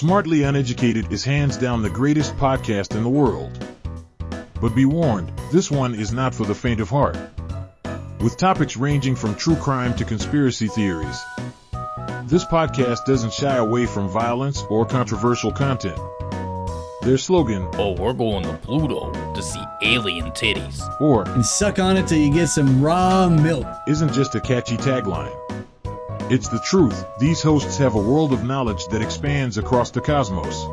Smartly Uneducated is hands down the greatest podcast in the world. But be warned, this one is not for the faint of heart. With topics ranging from true crime to conspiracy theories, this podcast doesn't shy away from violence or controversial content. Their slogan, "Oh, we're going to Pluto to see alien titties," or and suck on it till you get some raw milk, isn't just a catchy tagline. It's the truth. These hosts have a world of knowledge that expands across the cosmos.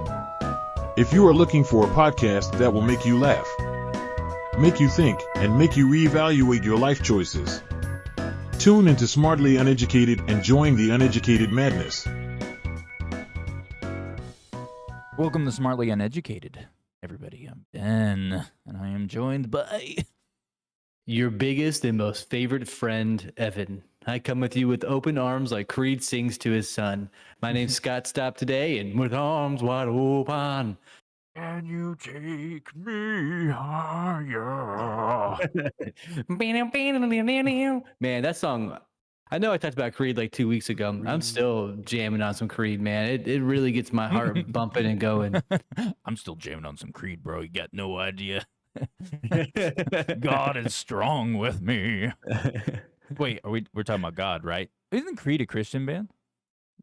If you are looking for a podcast that will make you laugh, make you think, and make you reevaluate your life choices, tune into Smartly Uneducated and join the uneducated madness. Welcome to Smartly Uneducated, everybody. I'm Ben, and I am joined by your biggest and most favorite friend, Evan. I come with you with open arms like Creed sings to his son. My name's Scott Stop today, and with arms wide open, can you take me higher? Man, that song, I know I talked about Creed like 2 weeks ago. I'm still jamming on some Creed, man. It really gets my heart bumping and going. I'm still jamming on some Creed, bro. You got no idea. God is strong with me. Wait, we're talking about God, right? Isn't Creed a Christian band?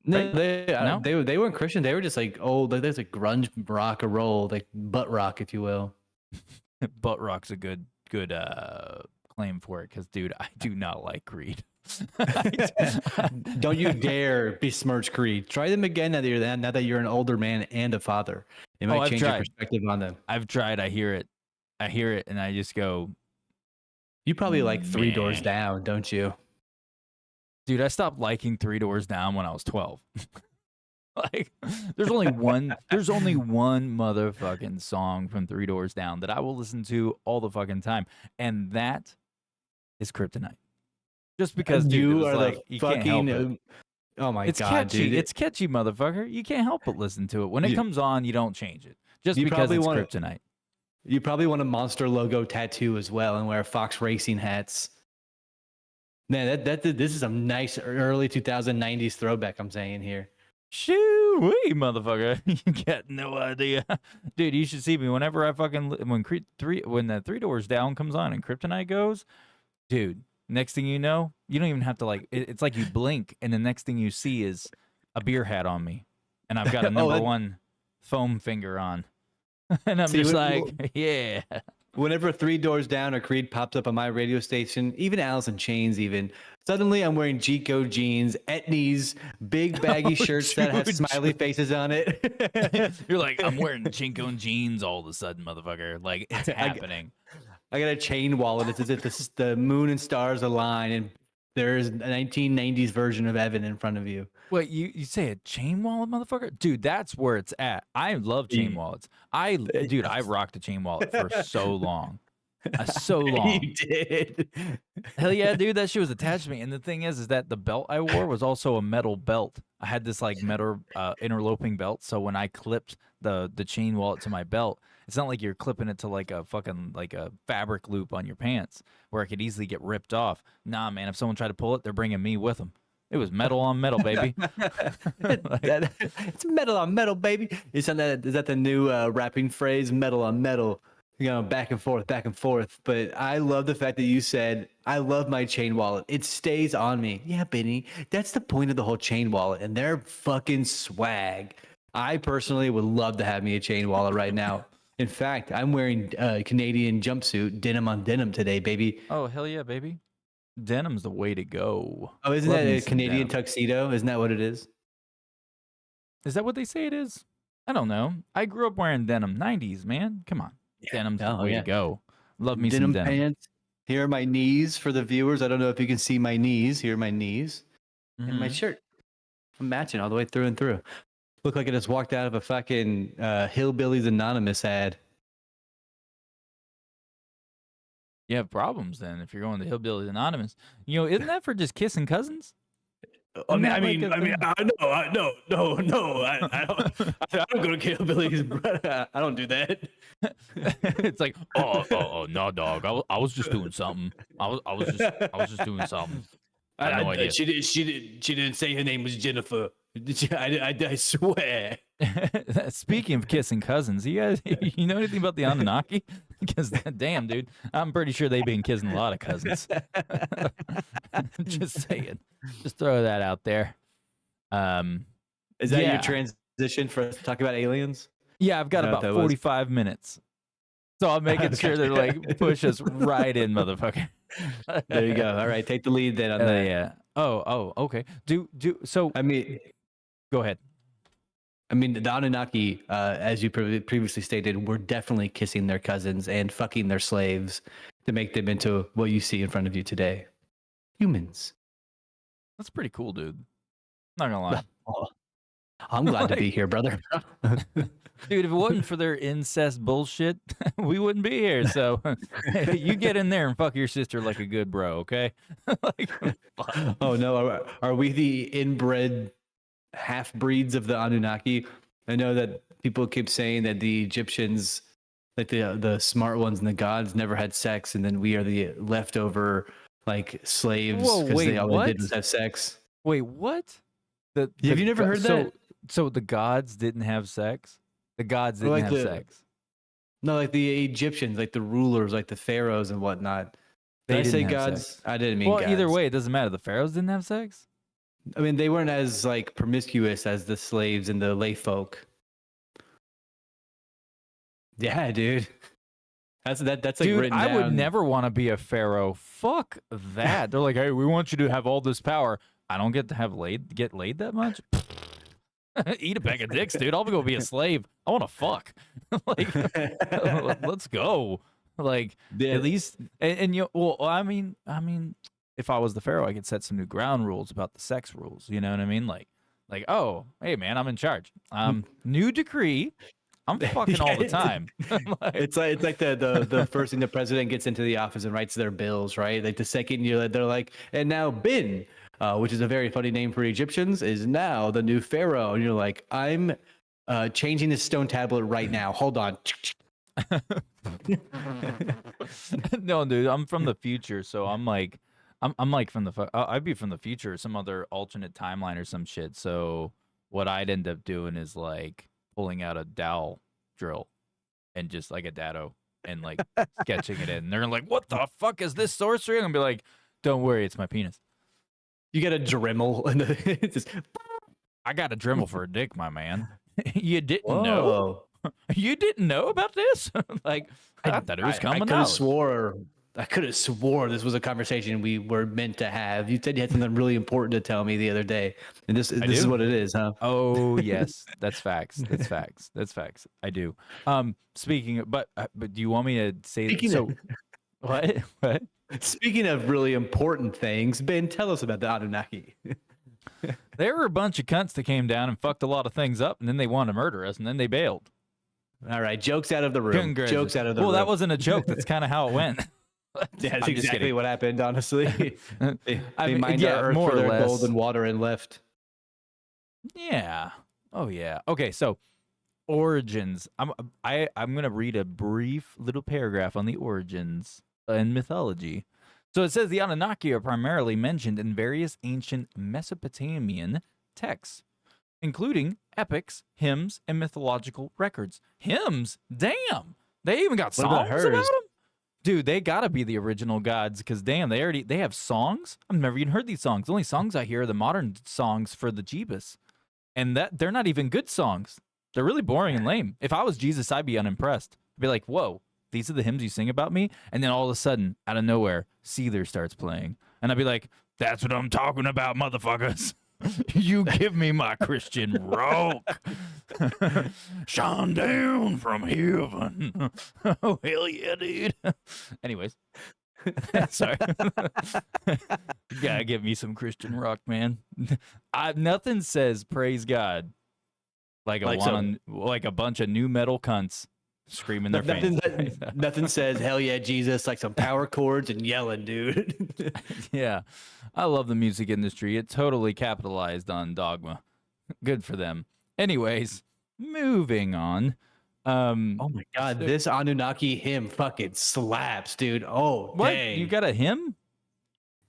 No, Right? they weren't Christian. They were just like old. Like, there's like grunge rock and roll, like butt rock, if you will. Butt rock's a good claim for it, because dude, I do not like Creed. Don't you dare besmirch Creed. Try them again now that you're an older man and a father. It might change your perspective on them. I've tried. I hear it, and I just go. You probably like Three Doors Down, don't you? Dude, I stopped liking Three Doors Down when I was 12. Like, there's only one motherfucking song from Three Doors Down that I will listen to all the fucking time, and that is Kryptonite. Just because, dude, you are like, you fucking. can't help it. Oh my It's god, catchy. dude! It's catchy, motherfucker. You can't help but listen to it. When it comes on, you don't change it just because it's Kryptonite. You probably want a Monster logo tattoo as well and wear Fox Racing hats. Man, this is a nice early 2090s throwback I'm saying here. Shoo-wee, motherfucker. You got no idea. Dude, you should see me whenever I fucking... When the Three Doors Down comes on and Kryptonite goes, dude, next thing you know, you don't even have to like... It's like you blink and the next thing you see is a beer hat on me. And I've got a number one foam finger on. And I'm just like, yeah. Whenever Three Doors Down or Creed pops up on my radio station, even Alice in Chains even, suddenly I'm wearing Chico jeans, etnies, big baggy shirts that have smiley faces on it. You're like, I'm wearing Chinko jeans all of a sudden, motherfucker. Like, it's happening. I got a chain wallet. It's as if the moon and stars align and there's a 1990s version of Evan in front of you. Wait, you say a chain wallet, motherfucker? Dude, that's where it's at. I love chain wallets. I rocked a chain wallet for so long. So long. You did. Hell yeah, dude, that shit was attached to me. And the thing is that the belt I wore was also a metal belt. I had this like metal interloping belt. So when I clipped the chain wallet to my belt, it's not like you're clipping it to like a fucking like a fabric loop on your pants where it could easily get ripped off. Nah, man, if someone tried to pull it, they're bringing me with them. It was metal on metal, baby. It's metal on metal, baby. Is that the new rapping phrase? Metal on metal. You know, back and forth, back and forth. But I love the fact that you said, I love my chain wallet. It stays on me. Yeah, Benny. That's the point of the whole chain wallet. And they're fucking swag. I personally would love to have me a chain wallet right now. In fact, I'm wearing a Canadian jumpsuit, denim on denim today, baby. Oh, hell yeah, baby. Denim's the way to go. Oh, isn't that a Canadian tuxedo? Isn't that what it is? Is that what they say it is? I don't know. I grew up wearing denim. 90s, man. Come on. Yeah. Denim's the way to go. Love me some denim. Pants. Here are my knees for the viewers. I don't know if you can see my knees. Here are my knees. And my shirt. I'm matching all the way through and through. Look like I just walked out of a fucking Hillbillies Anonymous ad. You have problems then if you're going to Hillbillies Anonymous. You know, isn't that for just kissing cousins? I don't go to Hillbillies. I don't do that. It's like, oh, no, dog. I was just doing something. I was just doing something. I had no idea. She didn't say her name was Jennifer. I swear. Speaking of kissing cousins, you guys, you know anything about the Anunnaki? Because damn, dude, I'm pretty sure they've been kissing a lot of cousins. Just saying, just throw that out there. Is that your yeah. transition for us to talk about aliens? Yeah, I've got Is that what about that was? 45 minutes, so I'm making sure they're like push us right in, motherfucker. There you go. All right, take the lead then on that. Yeah. Oh, okay. So. I mean, Go ahead. the Anunnaki, as you previously stated, were definitely kissing their cousins and fucking their slaves to make them into what you see in front of you today. Humans. That's pretty cool, dude. Not gonna lie. Oh, I'm glad to be here, brother. Dude, if it wasn't for their incest bullshit, we wouldn't be here. So you get in there and fuck your sister like a good bro, okay? Like, oh no, are we the inbred half breeds of the Anunnaki? I know that people keep saying that the Egyptians, like the smart ones and the gods, never had sex, and then we are the leftover like slaves because they all they did was have sex. Wait, what? Have you never heard that? So the gods didn't have sex? The gods didn't have sex? No, like the Egyptians, like the rulers, like the pharaohs and whatnot. Did I say gods? Sex. I didn't mean gods. Well, either way, it doesn't matter. The pharaohs didn't have sex? I mean, they weren't as like promiscuous as the slaves and the lay folk. Yeah, dude. That's like dude, written down. I would never want to be a pharaoh. Fuck that. They're like, hey, we want you to have all this power. I don't get to get laid that much. Eat a bag of dicks, dude. I'll go be a slave. I want to fuck. Like, let's go. Like, at least, and you. Well, I mean, if I was the pharaoh, I could set some new ground rules about the sex rules. You know what I mean? Like, oh, hey man, I'm in charge. New decree. I'm fucking all the time. It's like the first thing the president gets into the office and writes their bills, right? Like the second year, they're like, and now Bin, which is a very funny name for Egyptians, is now the new pharaoh. And you're like, I'm changing this stone tablet right now. Hold on. No, dude, I'm from the future, so I'm like from the I'd be from the future, some other alternate timeline or some shit. So what I'd end up doing is like pulling out a dowel drill and just like a dado and like sketching it in. And they're like, what the fuck is this sorcery? I'm gonna be like, don't worry, it's my penis. You got a Dremel and just... I got a Dremel for a dick, my man. You didn't know? You didn't know about this? Like, I thought it was coming out. I could have swore this was a conversation we were meant to have. You said you had something really important to tell me the other day, and this is what it is, huh? Oh yes, that's facts. That's facts. That's facts. I do. Speaking of, but do you want me to say what? What? Speaking of really important things, Ben, tell us about the Anunnaki. There were a bunch of cunts that came down and fucked a lot of things up, and then they wanted to murder us, and then they bailed. All right, jokes out of the room. Jokes out of the room. Well, that wasn't a joke. That's kind of how it went. Yeah, that's exactly what happened, honestly. They mined our earth more for or their less. gold and water and left. Yeah. Oh, yeah. Okay, so origins. I'm going to read a brief little paragraph on the origins in mythology. So it says the Anunnaki are primarily mentioned in various ancient Mesopotamian texts, including epics, hymns, and mythological records. Hymns? Damn. They even got songs about them? Dude, they gotta be the original gods, because damn, they have songs. I've never even heard these songs. The only songs I hear are the modern songs for the Jeebus, and that they're not even good songs. They're really boring and lame. If I was Jesus, I'd be unimpressed. I'd be like, whoa, these are the hymns you sing about me, and then all of a sudden, out of nowhere, Seether starts playing, and I'd be like, that's what I'm talking about, motherfuckers. You give me my Christian rock. Shine down from heaven. Oh, hell yeah, dude. Anyways. Sorry. You gotta give me some Christian rock, man. Nothing says praise God like a bunch of new metal cunts screaming their face. Nothing says hell yeah, Jesus, like some power chords and yelling, dude. Yeah. I love the music industry. It totally capitalized on dogma. Good for them. Anyways, moving on. Oh my God, this Anunnaki hymn fucking slaps, dude. Oh, what? dang. You got a hymn?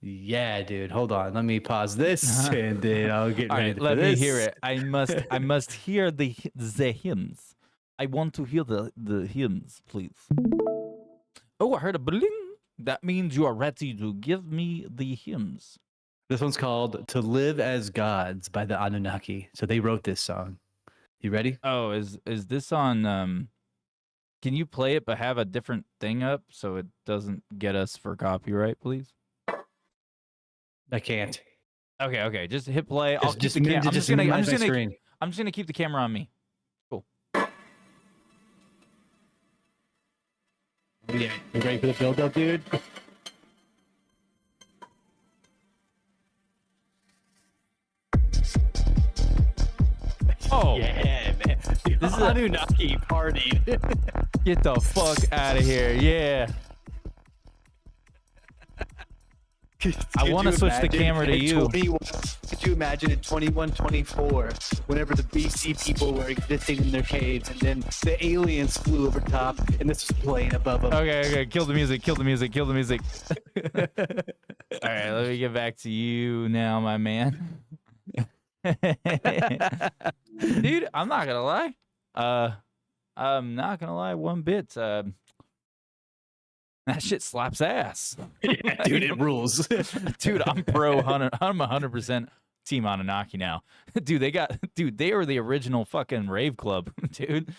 Yeah, dude. Hold on. Let me pause this, and then I'll get All ready right, for let me hear this. it. I must hear the hymns. I want to hear the hymns, please. Oh, I heard a bling. That means you are ready to give me the hymns. This one's called "To Live as Gods" by the Anunnaki. So they wrote this song. You ready? Oh, is this on? Can you play it but have a different thing up so it doesn't get us for copyright, please? I can't. Okay. Just hit play. I'll keep Just the camera. minimize my screen. I'm just gonna keep the camera on me. Cool. Yeah, you ready for the build up, dude? Oh, Yeah, man. The This is a- Anunnaki partied. get the fuck out of here. Yeah. I want to switch the camera to you. Could you imagine in 2124, whenever the BC people were existing in their caves, and then the aliens flew over top, and this was playing above them? Okay. Kill the music. All right, let me get back to you now, my man. Dude, I'm not gonna lie. I'm not gonna lie one bit. That shit slaps ass. Yeah, dude, it rules. Dude, I'm pro 100. I'm 100% Team Anunnaki now. Dude, they were the original fucking rave club, dude.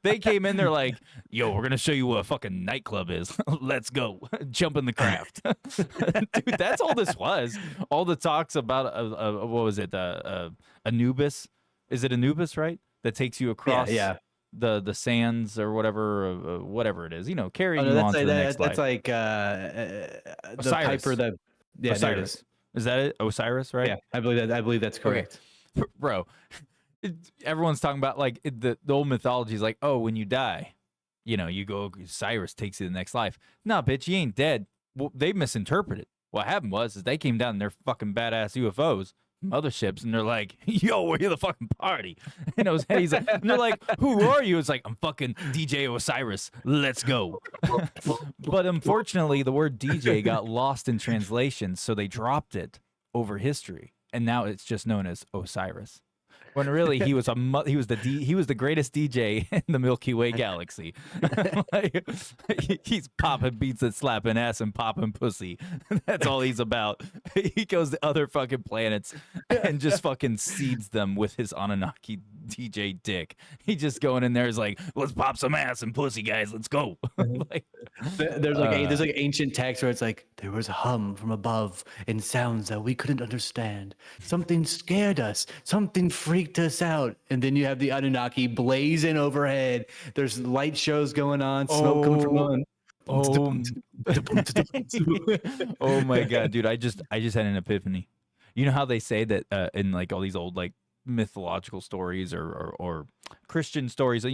They came in, they're like, yo, we're gonna show you what a fucking nightclub is. Let's go. Jump in the craft. Dude, that's all this was. All the talks about what was it? Anubis. Is it Anubis, right? That takes you across yeah. the sands or whatever it is, carrying Oh, no, you that's on to like the next that's life. like the Osiris. Piper that. Yeah, there it Osiris. is. Is that it? Osiris, right? Yeah, I believe that's correct. Bro, everyone's talking about like the old mythology is like, oh, when you die, you go, Cyrus takes you to the next life. Nah, bitch, you ain't dead. Well, they misinterpreted. What happened was they came down in their fucking badass UFOs, motherships, and they're like, yo, we're here the fucking party. And he's like, and they're like, who are you? It's like, I'm fucking DJ Osiris. Let's go. But unfortunately, the word DJ got lost in translation, so they dropped it over history, and now it's just known as Osiris. When really he was the greatest DJ in the Milky Way galaxy. Like, he's popping beats and slapping ass and popping pussy. That's all he's about. He goes to other fucking planets and just fucking seeds them with his Anunnaki DJ dick. He just going in there is like, let's pop some ass and pussy, guys. Let's go. Like, There's like ancient text where it's like there was a hum from above and sounds that we couldn't understand. Something scared us. Something freaked us out. And then you have the Anunnaki blazing overhead. There's light shows going on. Smoke coming from on. Oh my god, dude! I just had an epiphany. You know how they say that in like all these old like mythological stories or Christian stories,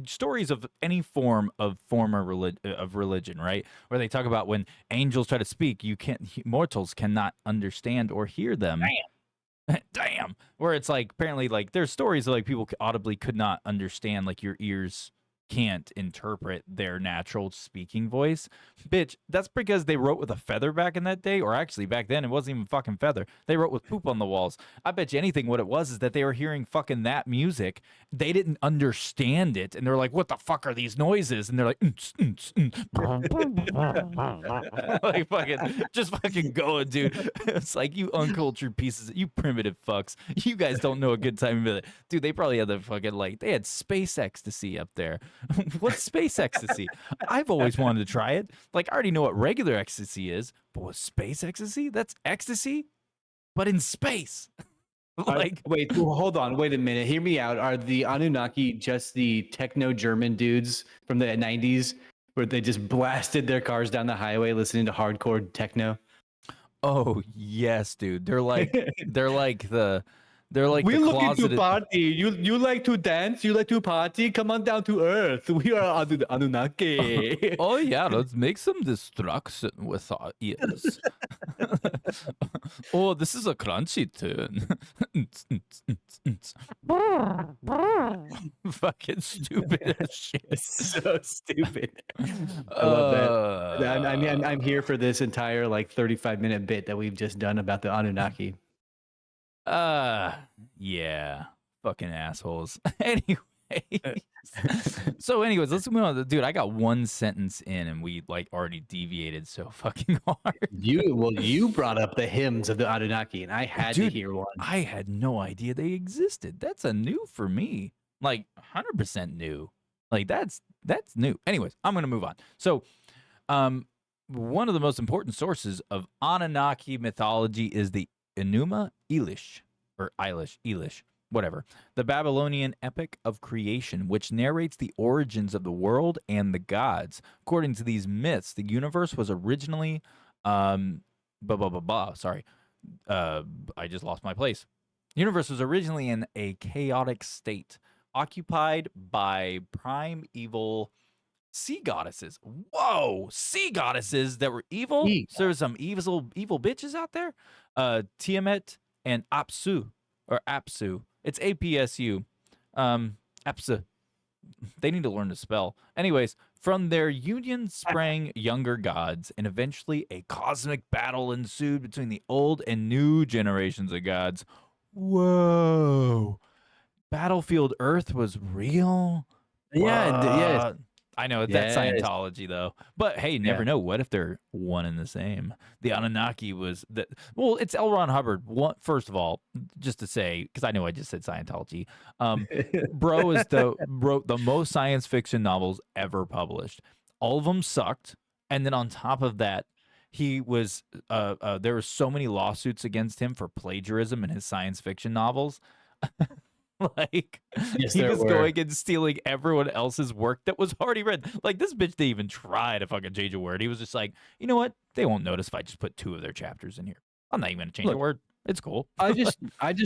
stories of any form of religion, right? Where they talk about when angels try to speak, mortals cannot understand or hear them. Damn. Where it's like apparently like there's stories of like people audibly could not understand, like your ears can't interpret their natural speaking voice. Bitch, that's because they wrote with a feather back in that day, or actually back then it wasn't even fucking feather. They wrote with poop on the walls. I bet you anything what it was is that they were hearing fucking that music. They didn't understand it, and they're like, what the fuck are these noises? And they're like, like fucking just fucking going, dude. It's like, you uncultured pieces, you primitive fucks. You guys don't know a good time of it. Dude, they probably had the fucking like they had space ecstasy up there. What's space ecstasy? I've always wanted to try it. Like, I already know what regular ecstasy is, but with space ecstasy? That's ecstasy, but in space. Like, wait, hold on, wait a minute. Hear me out. Are the Anunnaki just the techno German dudes from the 90s where they just blasted their cars down the highway listening to hardcore techno? oh yes, dude. They're like We're the looking to closeted. party. You like to dance? You like to party? Come on down to Earth. We are Anunnaki. Oh yeah, let's make some destruction with our ears. Oh, this is a crunchy tune. Fucking stupid as shit. It's so stupid. I love that. I'm here for this entire like 35-minute bit that we've just done about the Anunnaki. Yeah, fucking assholes. Anyways, so anyways, let's move on. Dude, I got one sentence in, and we like already deviated so fucking hard. You brought up the hymns of the Anunnaki, and I had to Dude, hear one. I had no idea they existed. That's a new for me. Like 100% new. Like that's new. Anyways, I'm gonna move on. So, one of the most important sources of Anunnaki mythology is the Enuma Elish, or Elish, whatever. The Babylonian epic of creation, which narrates the origins of the world and the gods. According to these myths, the universe was originally, sorry, I just lost my place. The universe was originally in a chaotic state, occupied by primeval sea goddesses. Whoa, sea goddesses that were evil. Sea So there's some evil bitches out there. Tiamat and Apsu, or Apsu. It's APSU. Apsu. They need to learn to spell. Anyways, from their union sprang younger gods, and eventually a cosmic battle ensued between the old and new generations of gods. Whoa. Battlefield Earth was real? Yes. What? I know that's Yes. Scientology though, but hey, never Yeah. know. What if they're one and the same? The Anunnaki was that. Well, it's L. Ron Hubbard. First of all, just to say, because I know I just said Scientology. Bro wrote the most science fiction novels ever published. All of them sucked, and then on top of that, he was there were so many lawsuits against him for plagiarism in his science fiction novels. Like Yes, he there was were. going and stealing everyone else's work that was already read. Like this bitch didn't even try to fucking change a word. He was just like, you know what? They won't notice if I just put 2 of their chapters in here. I'm not even gonna change a Look, word. It's cool. I just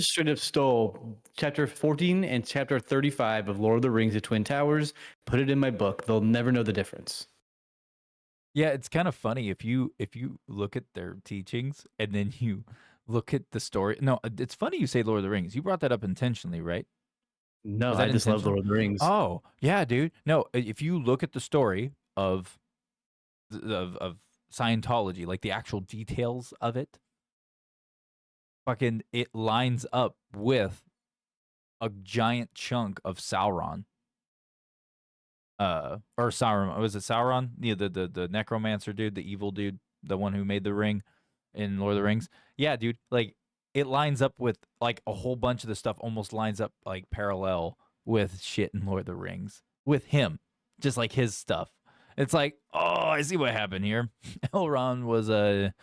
straight up stole chapter 14 and chapter 35 of Lord of the Rings: The Twin Towers, put it in my book. They'll never know the difference. Yeah, it's kind of funny if you look at their teachings and then you look at the story. No, it's funny you say Lord of the Rings. You brought that up intentionally, right? No, Was I that just love intentional? Lord of the Rings. Oh, yeah, dude. No, if you look at the story of Scientology, like the actual details of it, fucking it lines up with a giant chunk of Sauron. Or Sauron. Was it Sauron? Yeah, the necromancer dude, the evil dude, the one who made the ring in Lord of the Rings. Yeah, dude. Like it lines up with like a whole bunch of the stuff almost lines up like parallel with shit in Lord of the Rings. With him. Just like his stuff. It's like, oh, I see what happened here. Elrond was a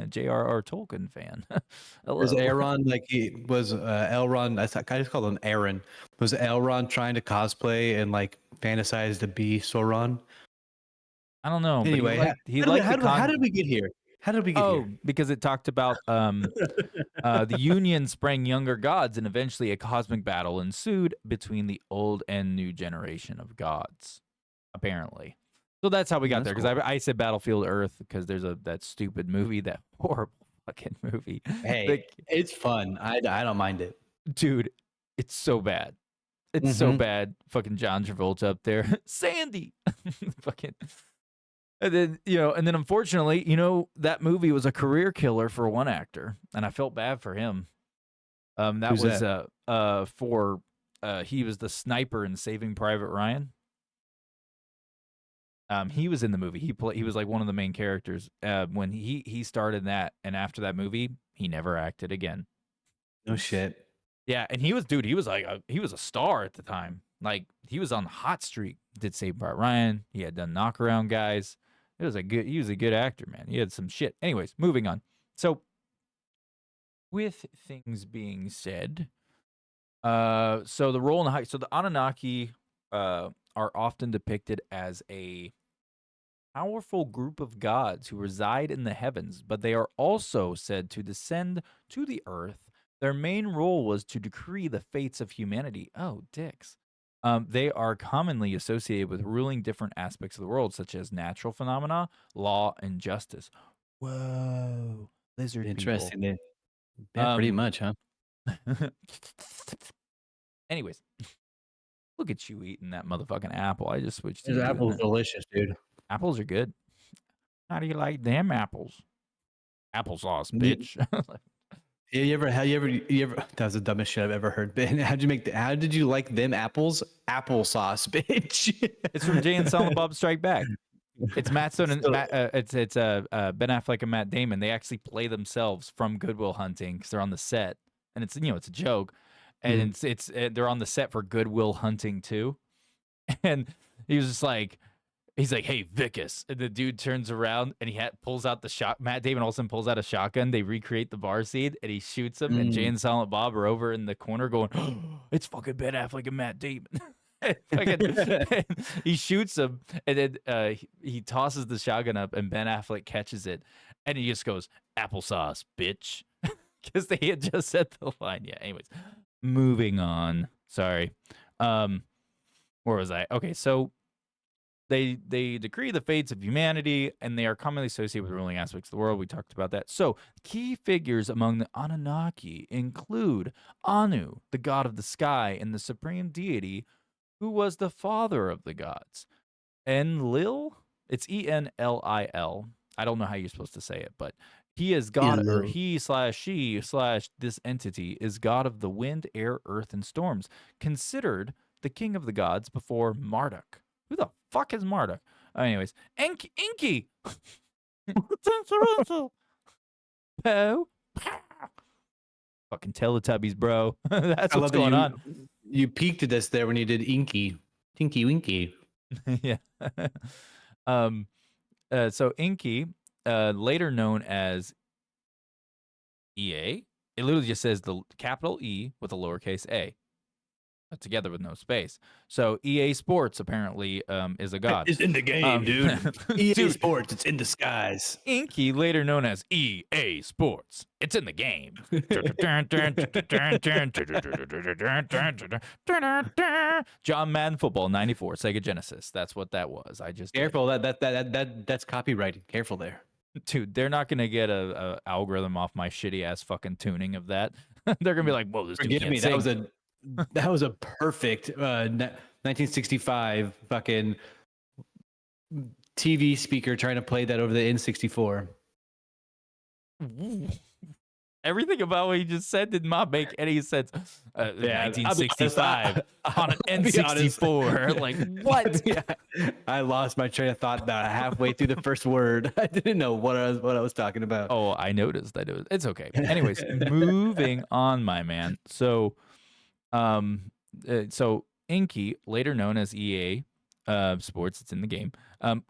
J.R.R. Tolkien fan. Was Hello. Aaron like he was Elrond? I just call him Aaron. Was Elrond trying to cosplay and like fantasize to be Sauron? I don't know, but Anyway, he liked the how con. did we get here? How did we get Oh, here? because it talked about the union sprang younger gods, and eventually a cosmic battle ensued between the old and new generation of gods. Apparently, so that's how we got That's there. Because cool. I said Battlefield Earth because there's that stupid movie, that horrible fucking movie. Hey, it's fun. I don't mind it. Dude, it's so bad. It's so Mm-hmm. bad. Fucking John Travolta up there, Sandy. Fucking. And then, unfortunately, that movie was a career killer for one actor, and I felt bad for him. That Who's was that? he was the sniper in Saving Private Ryan. He was in the movie. He was like one of the main characters. When he started that, and after that movie, he never acted again. No shit. Yeah, and he was he was a star at the time. Like he was on the hot streak. Did Saving Private Ryan. He had done Knockaround Guys. He was a good actor, man. He had some shit. Anyways, moving on. So, with things being said, so the role in the Anunnaki are often depicted as a powerful group of gods who reside in the heavens, but they are also said to descend to the earth. Their main role was to decree the fates of humanity. Oh, dicks. They are commonly associated with ruling different aspects of the world, such as natural phenomena, law, and justice. Whoa, lizard Interesting. people. Yeah, pretty much, huh? Anyways, Look at you eating that motherfucking apple. I just switched to This you. apple's delicious, dude. Apples are good. How do you like them apples? Applesauce, You- bitch. Yeah, you ever? That was the dumbest shit I've ever heard. Ben, how did you like them apples? Applesauce, bitch. It's from Jay and Silent Bob Strike Back. It's Matt Stone and Still- it's Ben Affleck and Matt Damon. They actually play themselves from Good Will Hunting because they're on the set, and it's it's a joke, and they're on the set for Good Will Hunting too, and he was just like. He's like, "Hey, Vicus," and the dude turns around and he pulls out the shot. Matt Damon also pulls out a shotgun. They recreate the bar scene and he shoots him. And Jay and Silent Bob are over in the corner going, oh, "It's fucking Ben Affleck and Matt Damon." He shoots him and then he tosses the shotgun up and Ben Affleck catches it and he just goes, "Applesauce, bitch," because they had just said the line. Yeah. Anyways, moving on. Sorry. Where was I? Okay, so. They decree the fates of humanity, and they are commonly associated with ruling aspects of the world. We talked about that. So, key figures among the Anunnaki include Anu, the god of the sky, and the supreme deity, who was the father of the gods. Enlil, it's Enlil. I don't know how you're supposed to say it, but he is god, or he/she/this entity is god of the wind, air, earth, and storms, considered the king of the gods before Marduk. Who the fuck is Marduk? Anyways, Inky. Pow. Fucking Teletubbies, bro. That's what's going on. You peaked at us there when you did Inky. Tinky Winky. Yeah. So Inky, later known as EA, it literally just says the capital E with a lowercase a. Together with no space. So EA Sports apparently is a god. It's in the game, dude. EA Dude. Sports, it's in the skies. Inky, later known as EA Sports, it's in the game. John Madden Football 94, Sega Genesis. That's what that was. I just Careful, that's copywriting. Careful there. dude, they're not gonna get a algorithm off my shitty ass fucking tuning of that. They're gonna be like, "Whoa, this dude Forgive can't me, sing." that was a perfect 1965 fucking TV speaker trying to play that over the N64. Everything about what you just said did not make any sense. Yeah, 1965 on an I'll be honest. N64. Like what? Yeah, I lost my train of thought about halfway through the first word. I didn't know what I was talking about. Oh, I noticed. It's okay. Anyways, moving on, my man. So, Inky, later known as EA Sports, it's in the game.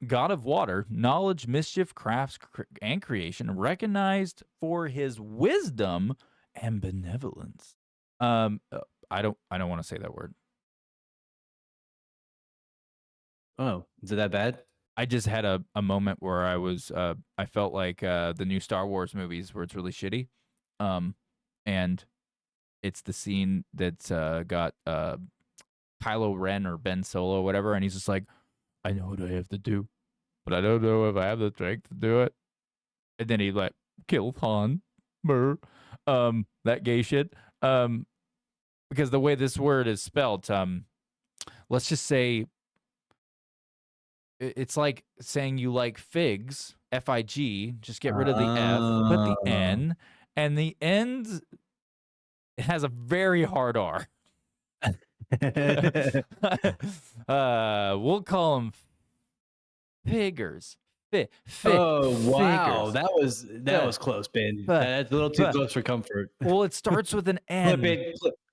God of water, knowledge, mischief, crafts, and creation, recognized for his wisdom and benevolence. I don't want to say that word. Oh, is it that bad? I just had a moment where I felt like the new Star Wars movies where it's really shitty. And it's the scene that's got Kylo Ren or Ben Solo, whatever, and he's just like, I know what I have to do, but I don't know if I have the strength to do it. And then he like kill Han, that gay shit. Because the way this word is spelled, let's just say it's like saying you like figs, F-I-G, just get rid of the F, put the N, and the end, it has a very hard R. We'll call them figures. Oh wow, figures. that was close, Ben. That's a little too close for comfort. Well, it starts with an N.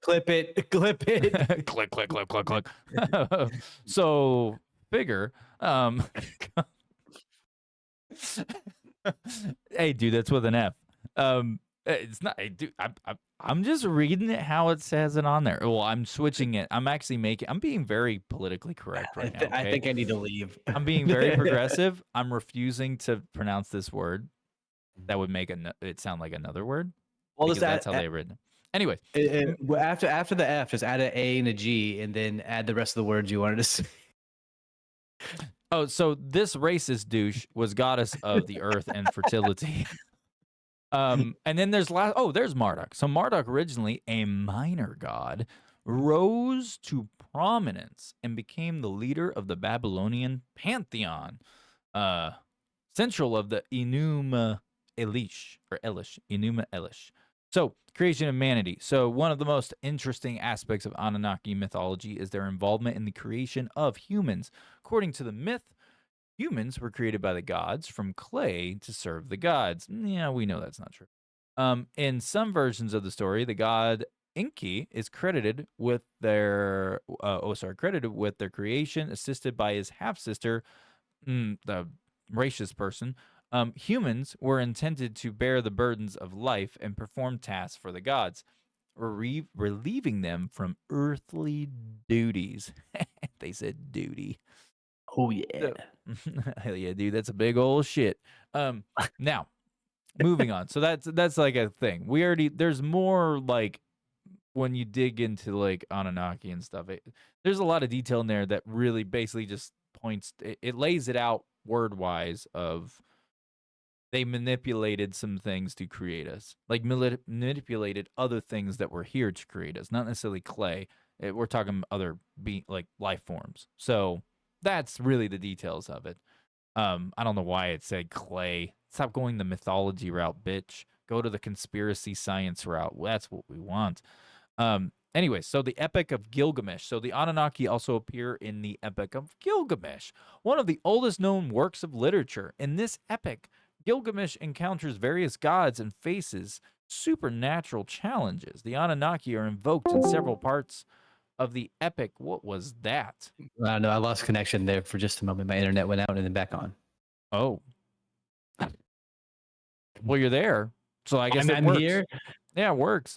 Clip it. Click, click, click, click, click. So figure. Hey, dude, that's with an F. It's not. Dude, I'm just reading it how it says it on there. Well, I'm switching it. I'm being very politically correct right now. Okay? I think I need to leave. I'm being very progressive. I'm refusing to pronounce this word. That would make it sound like another word. Well, that's how they've written it. Anyways, after the F, just add an A and a G, and then add the rest of the words you wanted to say. Oh, so this racist douche was goddess of the earth and fertility. And then there's Marduk. So Marduk, originally a minor god, rose to prominence and became the leader of the Babylonian pantheon, uh, central of the Enuma Elish, or Elish, Enuma Elish. So, creation of humanity. So, one of the most interesting aspects of Anunnaki mythology is their involvement in the creation of humans. According to the myth, humans were created by the gods from clay to serve the gods. Yeah, we know that's not true. In some versions of the story, the god Enki is credited with credited with their creation, assisted by his half sister, the racist person. Humans were intended to bear the burdens of life and perform tasks for the gods, relieving them from earthly duties. They said duty. Oh yeah. Hell yeah, dude, that's a big old shit. Now moving on. So that's like a thing. There's more like when you dig into like Anunnaki and stuff. There's a lot of detail in there that really basically just it lays it out word wise of they manipulated some things to create us, like manipulated other things that were here to create us, not necessarily clay. We're talking other like life forms. So that's really the details of it. I don't know why it said clay. Stop going the mythology route, bitch. Go to the conspiracy science route. That's what we want. Anyway, so the Epic of Gilgamesh. So the Anunnaki also appear in the Epic of Gilgamesh, one of the oldest known works of literature. In this epic, Gilgamesh encounters various gods and faces supernatural challenges. The Anunnaki are invoked in several parts of the epic. What was that? No, I lost connection there for just a moment. My internet went out and then back on. Oh. Well, you're there. So I guess I'm works. here. Yeah, it works.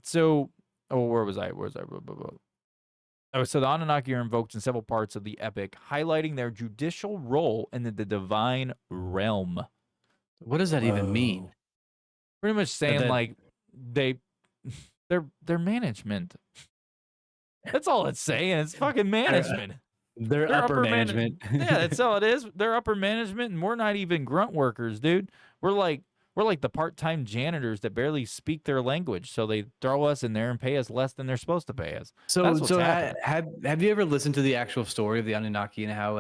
So where was I? Oh, so the Anunnaki are invoked in several parts of the epic, highlighting their judicial role in the divine realm. What does that even mean? Pretty much saying that- like their management. That's all it's saying. It's fucking management. They're upper management. Yeah, that's all it is. They're upper management, and we're not even grunt workers, dude. We're like the part-time janitors that barely speak their language, so they throw us in there and pay us less than they're supposed to pay us. That's what's happening. Have you ever listened to the actual story of the Anunnaki and how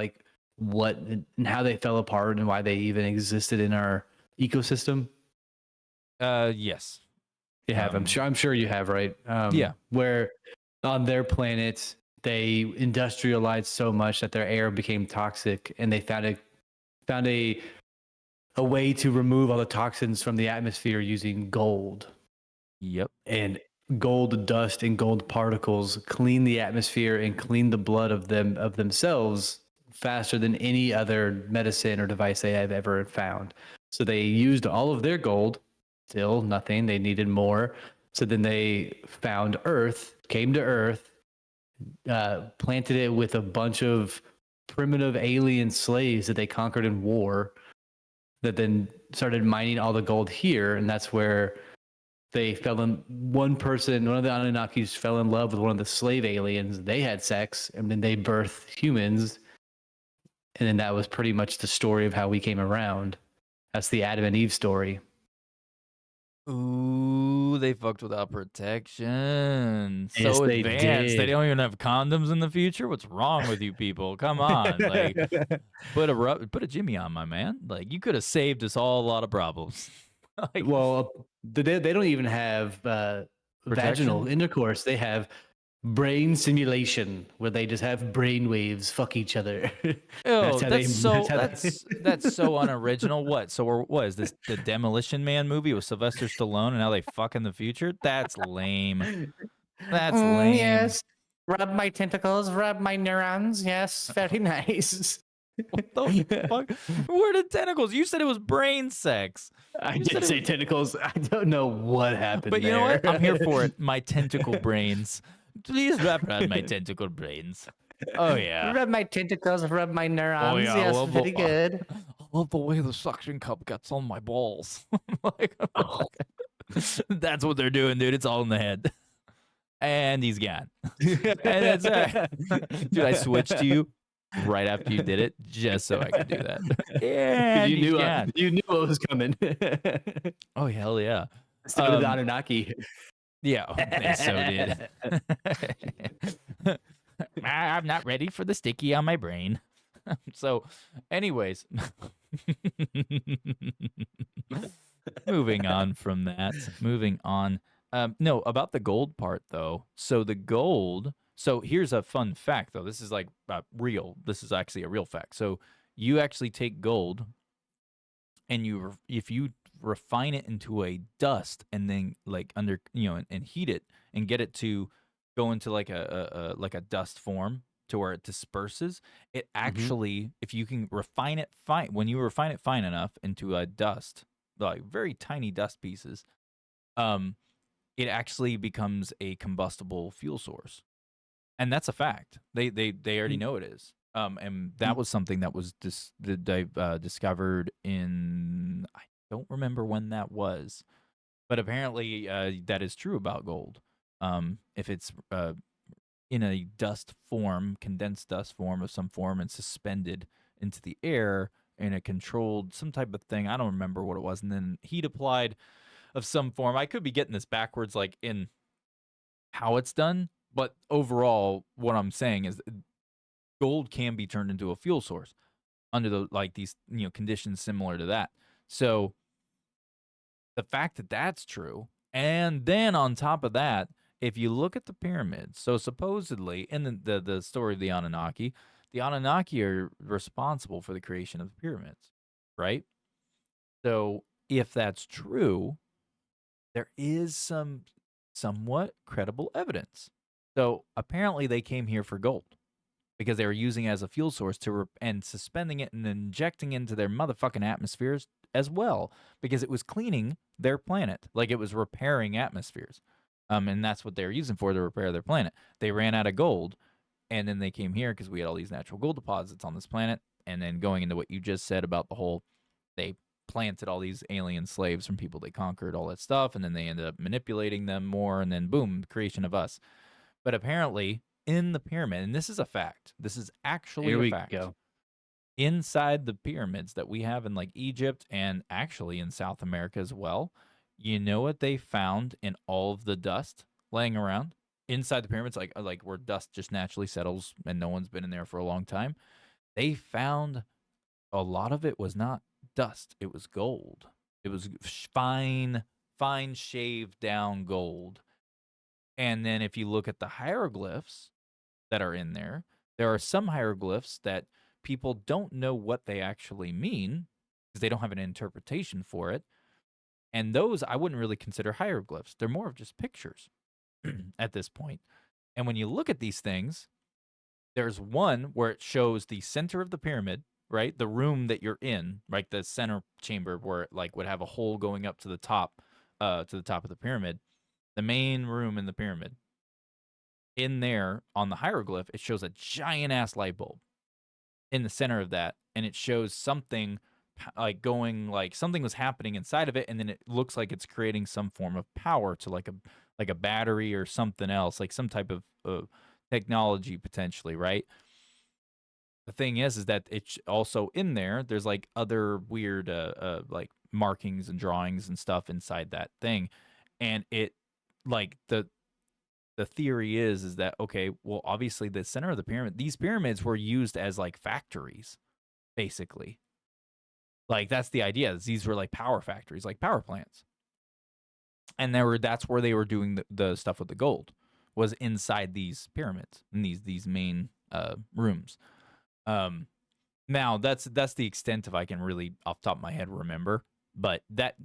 how they fell apart and why they even existed in our ecosystem? Yes. You have. I'm sure you have, right? Yeah. Where on their planet they industrialized so much that their air became toxic, and they found a way to remove all the toxins from the atmosphere using gold. Yep. And gold dust and gold particles clean the atmosphere and clean the blood of themselves faster than any other medicine or device they have ever found. So they used all of their gold, still nothing. They needed more. So then they found Earth, came to Earth, planted it with a bunch of primitive alien slaves that they conquered in war, that then started mining all the gold here. And that's where they one of the Anunnakis fell in love with one of the slave aliens. They had sex, and then they birthed humans. And then that was pretty much the story of how we came around. That's the Adam and Eve story. Ooh, they fucked without protection. Yes, So they advanced. They did. don't even have condoms in the future. What's wrong with you people? Come on, like put a Jimmy on, my man. Like you could have saved us all a lot of problems. Like, well, they don't even have vaginal intercourse. They have brain simulation, where they just have brain waves fuck each other. that's so unoriginal. What? So what is this? The Demolition Man movie with Sylvester Stallone and how they fuck in the future? That's lame. That's lame. Yes. Rub my tentacles, rub my neurons. Yes, very nice. What the fuck? Where did tentacles? You said it was brain sex. I did say tentacles. I don't know what happened. But you know what? I'm here for it. My tentacle brains. Please wrap around my tentacle brains. Oh yeah. Rub my tentacles, rub my neurons. Oh, yeah, yes, very good. I love the way the suction cup gets on my balls. Like, that's what they're doing, dude. It's all in the head. And he's gone. And that's dude, I switched to you right after you did it just so I could do that. Yeah, you knew what was coming. Oh hell yeah. So did the Anunnaki. Yeah, they so did. I'm not ready for the sticky on my brain. So, anyways, moving on from that. Moving on. No, about the gold part though. So the gold. So here's a fun fact though. This is like real. This is actually a real fact. So you actually take gold and if you refine it into a dust and then like and heat it and get it to go into like a dust form to where it disperses, it Hmm. actually, if you can refine it fine, when you refine it fine enough into a dust, like very tiny dust pieces, um it actually becomes a combustible fuel source. And that's a fact. They already know it is. And that was something that was discovered in, I don't remember when that was, but apparently that is true about gold. If it's in a dust form, condensed dust form of some form, and suspended into the air in a controlled some type of thing, I don't remember what it was, and then heat applied of some form. I could be getting this backwards, like in how it's done, but overall, what I'm saying is gold can be turned into a fuel source under these conditions similar to that. So the fact that that's true, and then on top of that, if you look at the pyramids, so supposedly in the story of the Anunnaki are responsible for the creation of the pyramids, right? So if that's true, there is some somewhat credible evidence. So apparently they came here for gold because they were using it as a fuel source and suspending it and injecting into their motherfucking atmospheres as well because it was cleaning their planet, like it was repairing atmospheres. And that's what they were using for, to repair their planet. They ran out of gold, and then they came here because we had all these natural gold deposits on this planet. And then going into what you just said about the whole, they planted all these alien slaves from people they conquered, all that stuff, and then they ended up manipulating them more, and then boom, creation of us. But apparently, in the pyramid, and this is a fact, this is actually Here a we fact, go. inside the pyramids that we have in like Egypt and actually in South America as well, you know what they found in all of the dust laying around inside the pyramids, like where dust just naturally settles and no one's been in there for a long time? They found a lot of it was not dust, it was gold. It was fine shaved down gold. And then if you look at the hieroglyphs that are in there, there are some hieroglyphs that people don't know what they actually mean because they don't have an interpretation for it. And those I wouldn't really consider hieroglyphs. They're more of just pictures at this point. And when you look at these things, there's one where it shows the center of the pyramid, right? The room that you're in, right? The center chamber where it like would have a hole going up to the top of the pyramid. The main room in the pyramid. In there on the hieroglyph, it shows a giant ass light bulb in the center of that, and it shows something like going, like something was happening inside of it, and then it looks like it's creating some form of power to like a battery or something else, like some type of technology potentially, right? The thing is that it's also in there. There's like other weird like markings and drawings and stuff inside that thing, and it like the theory is that, okay, well, obviously the center of the pyramid, these pyramids were used as like factories, basically. Like that's the idea. These were like power factories, like power plants, and that's where they were doing the stuff with the gold, was inside these pyramids in these main rooms. Um, Now that's the extent of I can really off the top of my head remember, but that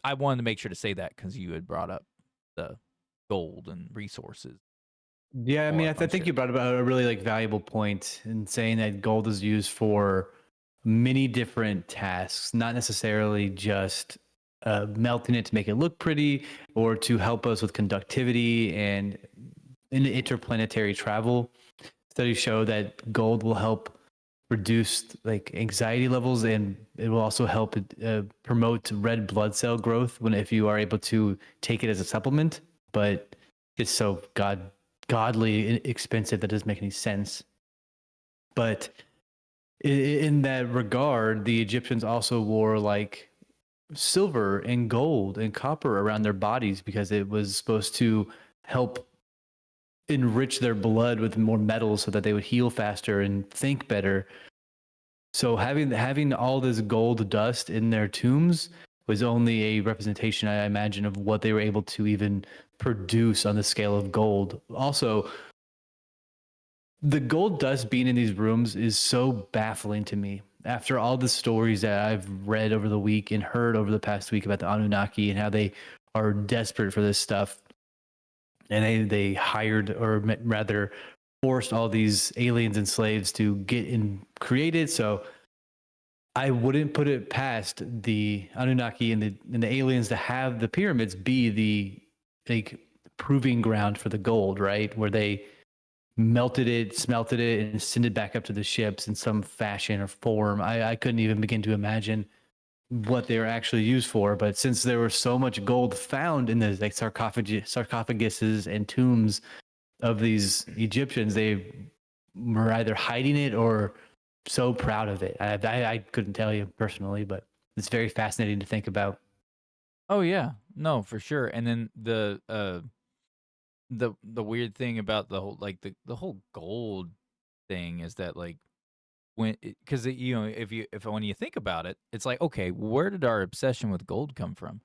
I wanted to make sure to say that because you had brought up the gold and resources, Yeah, I all mean, that I fun think shit. you brought about a really like valuable point in saying that gold is used for many different tasks, not necessarily just melting it to make it look pretty or to help us with conductivity and in interplanetary travel. Studies show that gold will help reduce like anxiety levels, and it will also help promote red blood cell growth when if you are able to take it as a supplement. But it's so godly expensive that doesn't make any sense. But in that regard, the Egyptians also wore like silver and gold and copper around their bodies because it was supposed to help enrich their blood with more metals so that they would heal faster and think better. So having all this gold dust in their tombs was only a representation, I imagine, of what they were able to even produce on the scale of gold. Also, the gold dust being in these rooms is so baffling to me. After all the stories that I've read over the week and heard over the past week about the Anunnaki and how they are desperate for this stuff, and they hired, or rather forced, all these aliens and slaves to get in created. So I wouldn't put it past the Anunnaki and the aliens to have the pyramids be the like proving ground for the gold, right? Where they melted it, smelted it, and sent it back up to the ships in some fashion or form. I couldn't even begin to imagine what they were actually used for. But since there was so much gold found in the like sarcophaguses and tombs of these Egyptians, they were either hiding it or so proud of it. I couldn't tell you personally, but it's very fascinating to think about. Oh yeah, no, for sure. And then the weird thing about the whole like the whole gold thing is that like when because you know if when you think about it, it's like okay, where did our obsession with gold come from?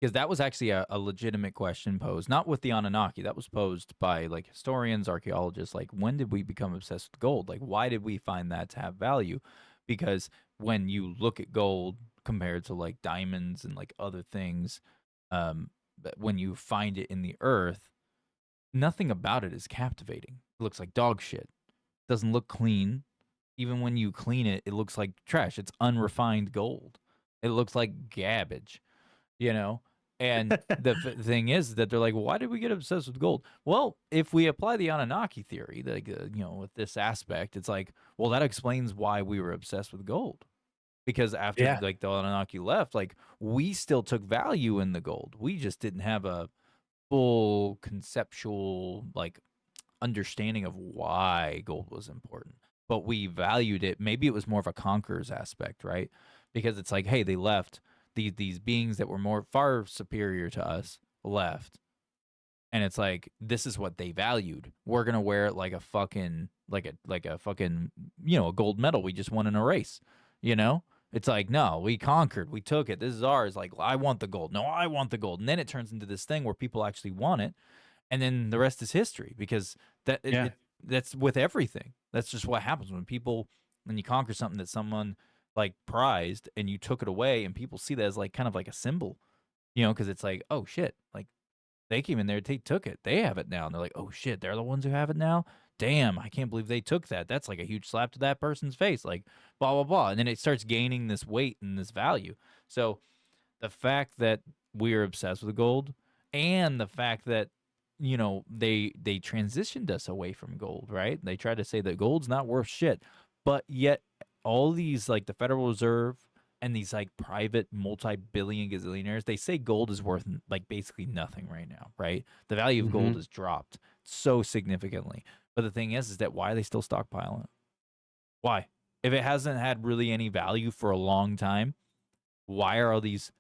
Because that was actually a legitimate question posed, not with the Anunnaki. That was posed by like historians, archaeologists. Like, when did we become obsessed with gold? Like, why did we find that to have value? Because when you look at gold compared to like diamonds and like other things, when you find it in the earth, nothing about it is captivating. It looks like dog shit. Doesn't look clean. Even when you clean it, it looks like trash. It's unrefined gold. It looks like garbage, you know? And the thing is that they're like, why did we get obsessed with gold? Well, if we apply the Anunnaki theory, like, with this aspect, it's like, well, that explains why we were obsessed with gold. Because after Yeah. like the Anunnaki left, like we still took value in the gold. We just didn't have a full conceptual like understanding of why gold was important, but we valued it. Maybe it was more of a conqueror's aspect, right? Because it's like, hey, they left these beings that were more far superior to us left, and it's like this is what they valued. We're gonna wear it like a fucking like a fucking a gold medal we just won in a race, you know. It's like, no, we conquered, we took it, this is ours. Like, I want the gold, no, I want the gold, and then it turns into this thing where people actually want it, and then the rest is history because Yeah. that's with everything. That's just what happens when you conquer something that someone like prized and you took it away, and people see that as like kind of like a symbol, because it's like, oh shit, like they came in there, they took it, they have it now, and they're like, oh shit, they're the ones who have it now. Damn, I can't believe they took that. That's like a huge slap to that person's face. Like blah blah blah, and then it starts gaining this weight and this value. So the fact that we're obsessed with gold and the fact that they transitioned us away from gold, right? They tried to say that gold's not worth shit, but yet all these like the Federal Reserve and these like private multi-billion gazillionaires, they say gold is worth like basically nothing right now, right? The value of gold Mm-hmm. has dropped so significantly. But the thing is that why are they still stockpiling it? Why? If it hasn't had really any value for a long time, why are all these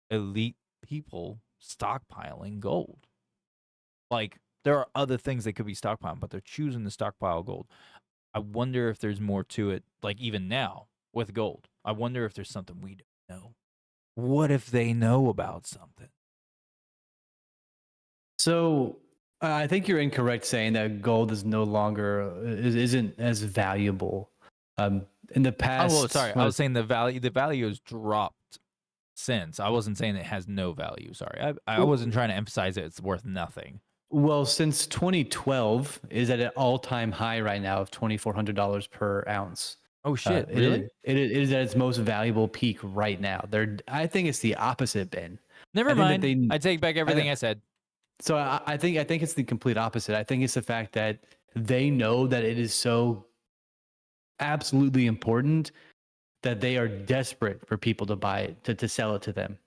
elite people stockpiling gold? Like, there are other things they could be stockpiling, but they're choosing to stockpile gold. I wonder if there's more to it, like even now with gold. I wonder if there's something we don't know. What if they know about something? So I think you're incorrect saying that gold is no longer isn't as valuable. In the Oh, well, past, sorry. I was saying the value has dropped since. I wasn't saying it has no value. Sorry. I wasn't trying to emphasize it's worth nothing. well, since 2012 is at an all-time high right now of $2,400 per ounce. Oh shit, It is really? it is at its most valuable peak right now. I think it's the opposite, Ben. Never I think that mind. I take back everything I said. so I think it's the complete opposite. I think it's the fact that they know that it is so absolutely important that they are desperate for people to buy it, to sell it to them.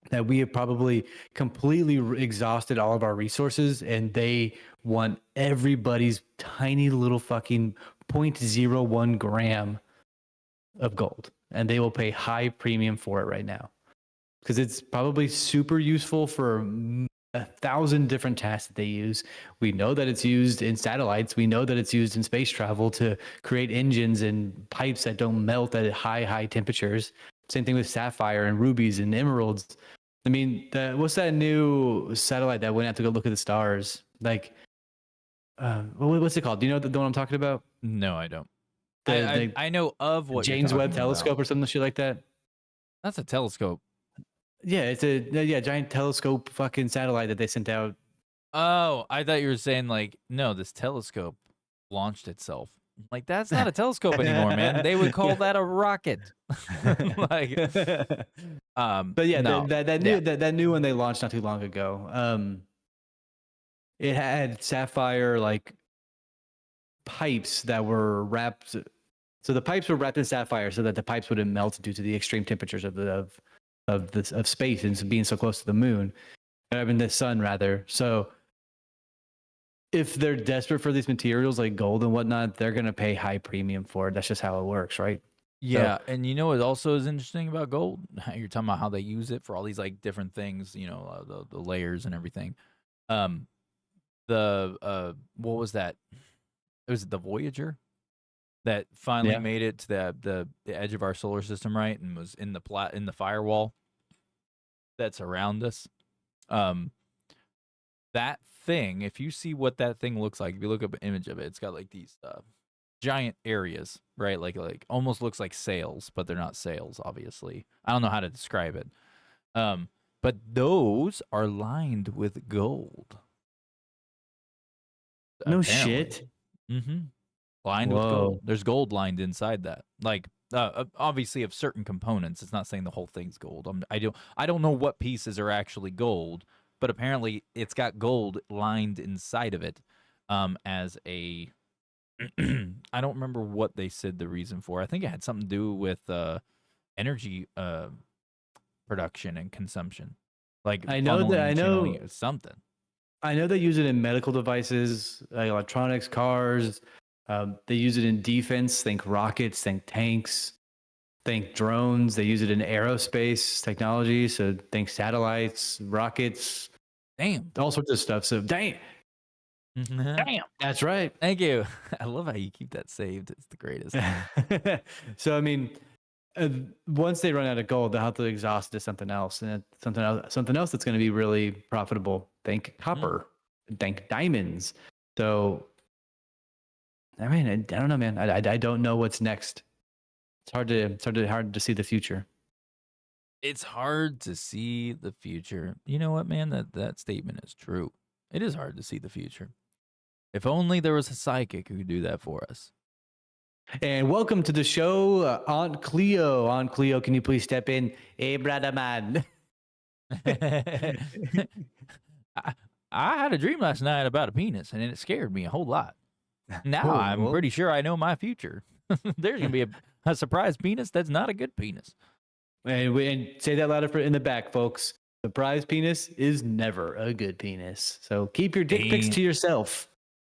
That we have probably completely exhausted all of our resources and they want everybody's tiny little fucking 0.01 gram of gold. And they will pay high premium for it right now. because it's probably super useful for 1,000 different tasks that they use. We know that it's used in satellites. We know that it's used in space travel to create engines and pipes that don't melt at high temperatures. Same thing with sapphire and rubies and emeralds. I mean, what's that new satellite that went out to go look at the stars? Like, what's it called? Do you know the one I'm talking about? No, I don't. The I know of what James you're Webb talking Telescope about. or something shit like that. That's a telescope. Yeah, it's a giant telescope fucking satellite that they sent out. Oh, I thought you were saying like, no, this telescope launched itself. Like, that's not a telescope anymore, man. They would call that a rocket. Like, But yeah, no. that new one they launched not too long ago. It had sapphire like pipes that were wrapped. So the pipes were wrapped in sapphire so that the pipes wouldn't melt due to the extreme temperatures of space and being so close to the moon. I mean the sun rather. So if they're desperate for these materials like gold and whatnot, they're gonna pay high premium for it. That's just how it works, right? Yeah, and you know what also is interesting about gold? You're talking about how they use it for all these like different things, you know, the layers and everything. What was that? It was the Voyager that finally Yeah. made it to the edge of our solar system, right? And was in the firewall that's around us. That thing, if you see what that thing looks like, if you look up an image of it, it's got like these giant areas, right? Like almost looks like sails, but they're not sails, obviously. I don't know how to describe it. But those are lined with gold. No Apparently. shit. Mm-hmm. Lined with gold. There's gold lined inside that. Like obviously of certain components. It's not saying the whole thing's gold. I don't know what pieces are actually gold, but apparently it's got gold lined inside of it. As a I don't remember what they said the reason for. I think it had something to do with energy production and consumption. Like channeling it, something. I know they use it in medical devices, like electronics, cars. They use it in defense. Think rockets, think tanks, think drones. They use it in aerospace technology. So think satellites, rockets. Damn. All sorts of stuff. So damn. That's right. Thank you. I love how you keep that saved. It's the greatest. So I mean, once they run out of gold, they'll have to exhaust it to something else, and something else that's going to be really profitable. Think copper, think diamonds. So, I mean, I don't know, man. I don't know what's next. It's hard to see the future. It's hard to see the future. You know what, man? That statement is true. It is hard to see the future. If only there was a psychic who could do that for us. And welcome to the show, Aunt Cleo. Aunt Cleo, can you please step in? Hey, brother man. I had a dream last night about a penis, and it scared me a whole lot. Now I'm pretty sure I know my future. There's going to be a surprise penis that's not a good penis. And say that louder in the back, folks. Surprise penis is never a good penis. So keep your dick pics to yourself.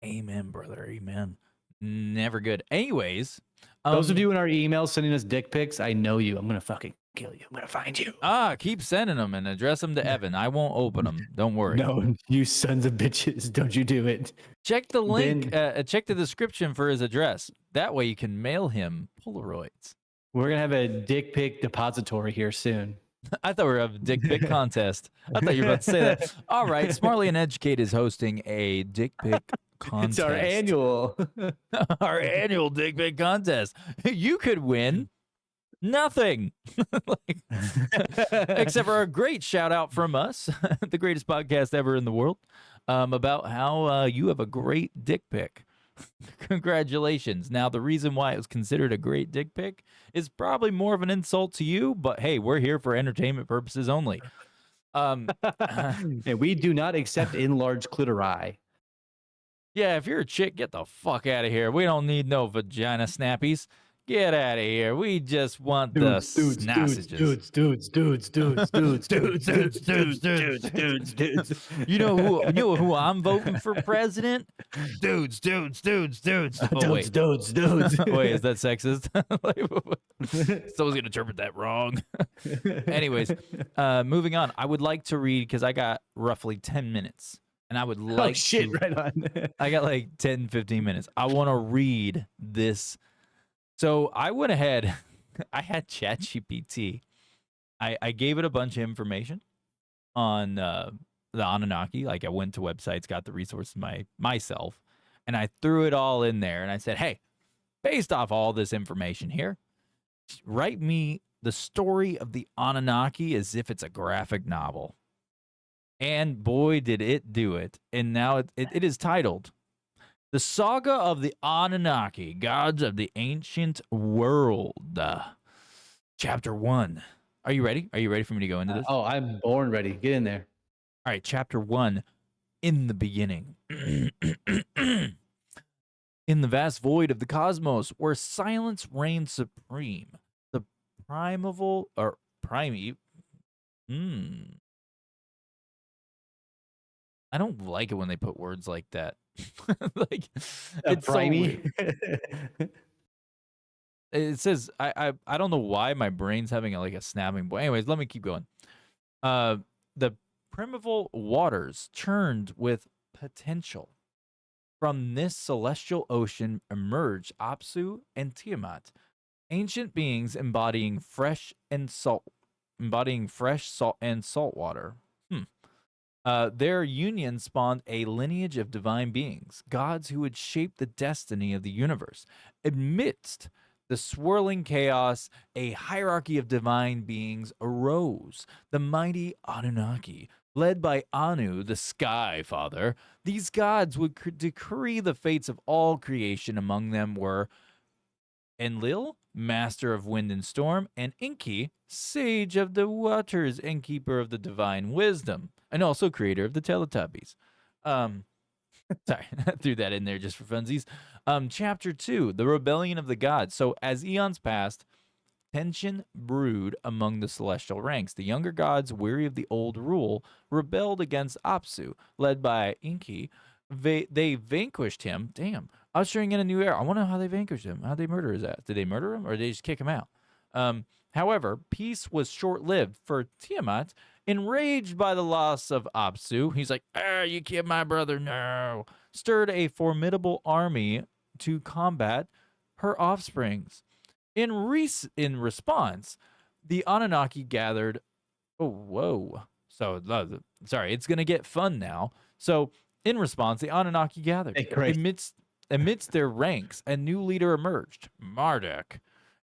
Amen, brother. Amen. Never good. Anyways. Those of you in our emails sending us dick pics, I know you. I'm going to fucking kill you. I'm going to find you. Keep sending them and address them to Evan. I won't open them. Don't worry. No, you sons of bitches. Don't you do it. Check the link. Check the description for his address. That way you can mail him Polaroids. We're going to have a dick pic depository here soon. I thought we were having a dick pic contest. I thought you were about to say that. All right. Smartly Uneducated is hosting a dick pic contest. It's our annual. Our annual dick pic contest. You could win nothing. Except for a great shout out from us, the greatest podcast ever in the world, about how you have a great dick pic. Congratulations. Now, the reason why it was considered a great dick pic is probably more of an insult to you, but hey, we're here for entertainment purposes only. And we do not accept enlarged clitori. Yeah, if you're a chick, get the fuck out of here. We don't need no vagina snappies. Get out of here. We just want the sausages. Dudes. You know who I'm voting for president? Dudes. Oh wait. Dudes. Wait, is that sexist? Someone's gonna interpret that wrong. Anyways, moving on. I would like to read because I got roughly 10 minutes. And I would Oh like shit! to, Right on. I got like 10, 15 minutes. I want to read this. So I went ahead. I had ChatGPT. I gave it a bunch of information on the Anunnaki. Like I went to websites, got the resources myself, and I threw it all in there. And I said, hey, based off all this information here, write me the story of the Anunnaki as if it's a graphic novel. And boy, did it do it. And now it is titled The Saga of the Anunnaki, Gods of the Ancient World. Chapter 1. Are you ready? Are you ready for me to go into this? Oh, I'm born ready. Get in there. All right, chapter 1. In the beginning. In the vast void of the cosmos, where silence reigns supreme, the primeval, or primate, I don't like it when they put words like that. Like, it's so weird. It says, I don't know why my brain's having a snapping point. Anyways, let me keep going. The primeval waters churned with potential. From this celestial ocean emerged Apsu and Tiamat, ancient beings embodying fresh salt and salt water. Their union spawned a lineage of divine beings, gods who would shape the destiny of the universe. Amidst the swirling chaos, a hierarchy of divine beings arose. The mighty Anunnaki, led by Anu, the Sky Father. These gods would decree the fates of all creation. Among them were Enlil, master of wind and storm, and Enki, sage of the waters and keeper of the divine wisdom, and also creator of the Teletubbies. Sorry, I threw that in there just for funsies. Chapter 2, the rebellion of the gods. So as eons passed, tension brewed among the celestial ranks. The younger gods, weary of the old rule, rebelled against Apsu, led by Enki. They vanquished him. Damn. Ushering in a new era. I wonder how they vanquished him. How'd they murder his ass? Did they murder him or did they just kick him out? However, peace was short-lived for Tiamat. Enraged by the loss of Apsu, he's like, you killed my brother, no. Stirred a formidable army to combat her offsprings. In response, the Anunnaki gathered. Oh, whoa. So, sorry, it's going to get fun now. So, in response, the Anunnaki gathered. Amidst their ranks, a new leader emerged, Marduk,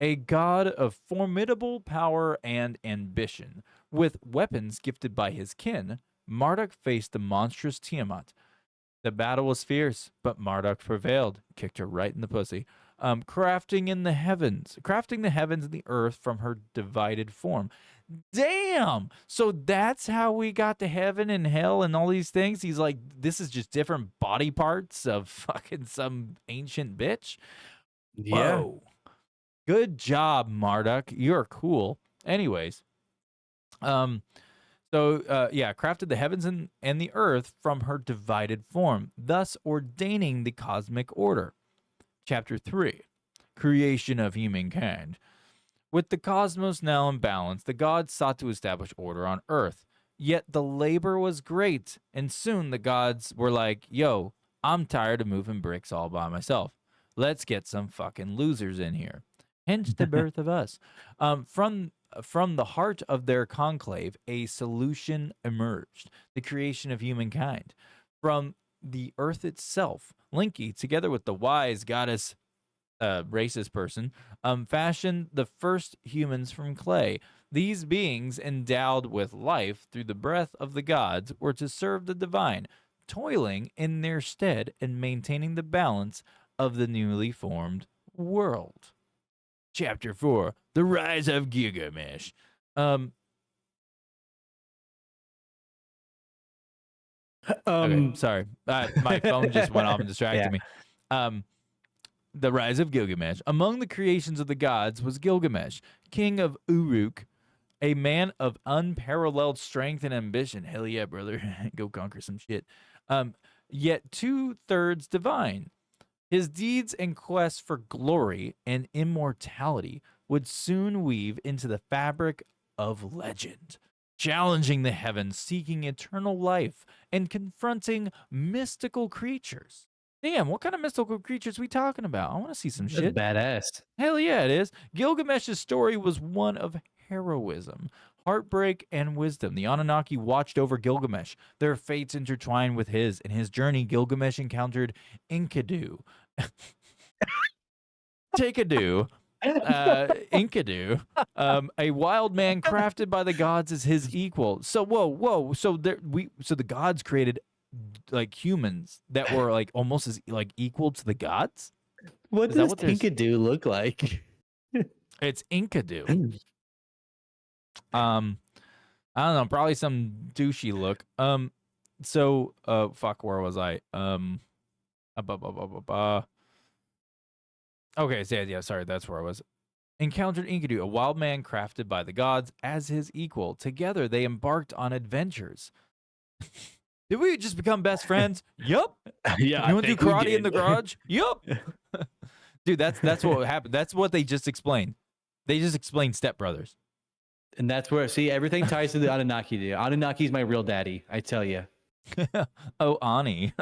a god of formidable power and ambition. With weapons gifted by his kin, Marduk faced the monstrous Tiamat. The battle was fierce, but Marduk prevailed, kicked her right in the pussy. Crafting the heavens and the earth from her divided form. Damn! So that's how we got to heaven and hell and all these things. He's like, this is just different body parts of fucking some ancient bitch. Yeah. Whoa. Good job, Marduk. You're cool. Anyways, crafted the heavens and the earth from her divided form, thus ordaining the cosmic order. Chapter 3, Creation of Humankind. With the cosmos now in balance, the gods sought to establish order on earth. Yet the labor was great, and soon the gods were like, yo, I'm tired of moving bricks all by myself. Let's get some fucking losers in here. Hence the birth of us. From the heart of their conclave, a solution emerged, the creation of humankind. From the earth itself, Linky, together with the wise goddess, racist person, fashioned the first humans from clay. These beings, endowed with life through the breath of the gods, were to serve the divine, toiling in their stead and maintaining the balance of the newly formed world. Chapter 4, The Rise of Gilgamesh. Okay, sorry. My phone just went off and distracted me. The Rise of Gilgamesh. Among the creations of the gods was Gilgamesh, king of Uruk, a man of unparalleled strength and ambition. Hell yeah, brother. Go conquer some shit. Yet 2/3 divine. His deeds and quest for glory and immortality would soon weave into the fabric of legend, challenging the heavens, seeking eternal life, and confronting mystical creatures. Damn, what kind of mystical creatures we talking about? I want to see some That's shit. badass. Hell yeah, it is. Gilgamesh's story was one of heroism, heartbreak, and wisdom. The Anunnaki watched over Gilgamesh. Their fates intertwined with his. In his journey, Gilgamesh encountered Enkidu. Enkidu, a wild man crafted by the gods as his equal. So whoa. So the gods created like humans that were like almost as like equal to the gods. What Is that does what there's- Tinkadu look like? It's Enkidu. I don't know, probably some douchey look. So fuck, where was I? Okay, so yeah, sorry, that's where I was. Encountered Enkidu, a wild man crafted by the gods as his equal. Together, they embarked on adventures. Did we just become best friends? Yup. Yeah, You want to do karate in the garage? Yup. Dude, that's what happened. That's what they just explained. They just explained stepbrothers. And that's where, see, everything ties to the Anunnaki, dude. Anunnaki's my real daddy, I tell you. Oh, Ani.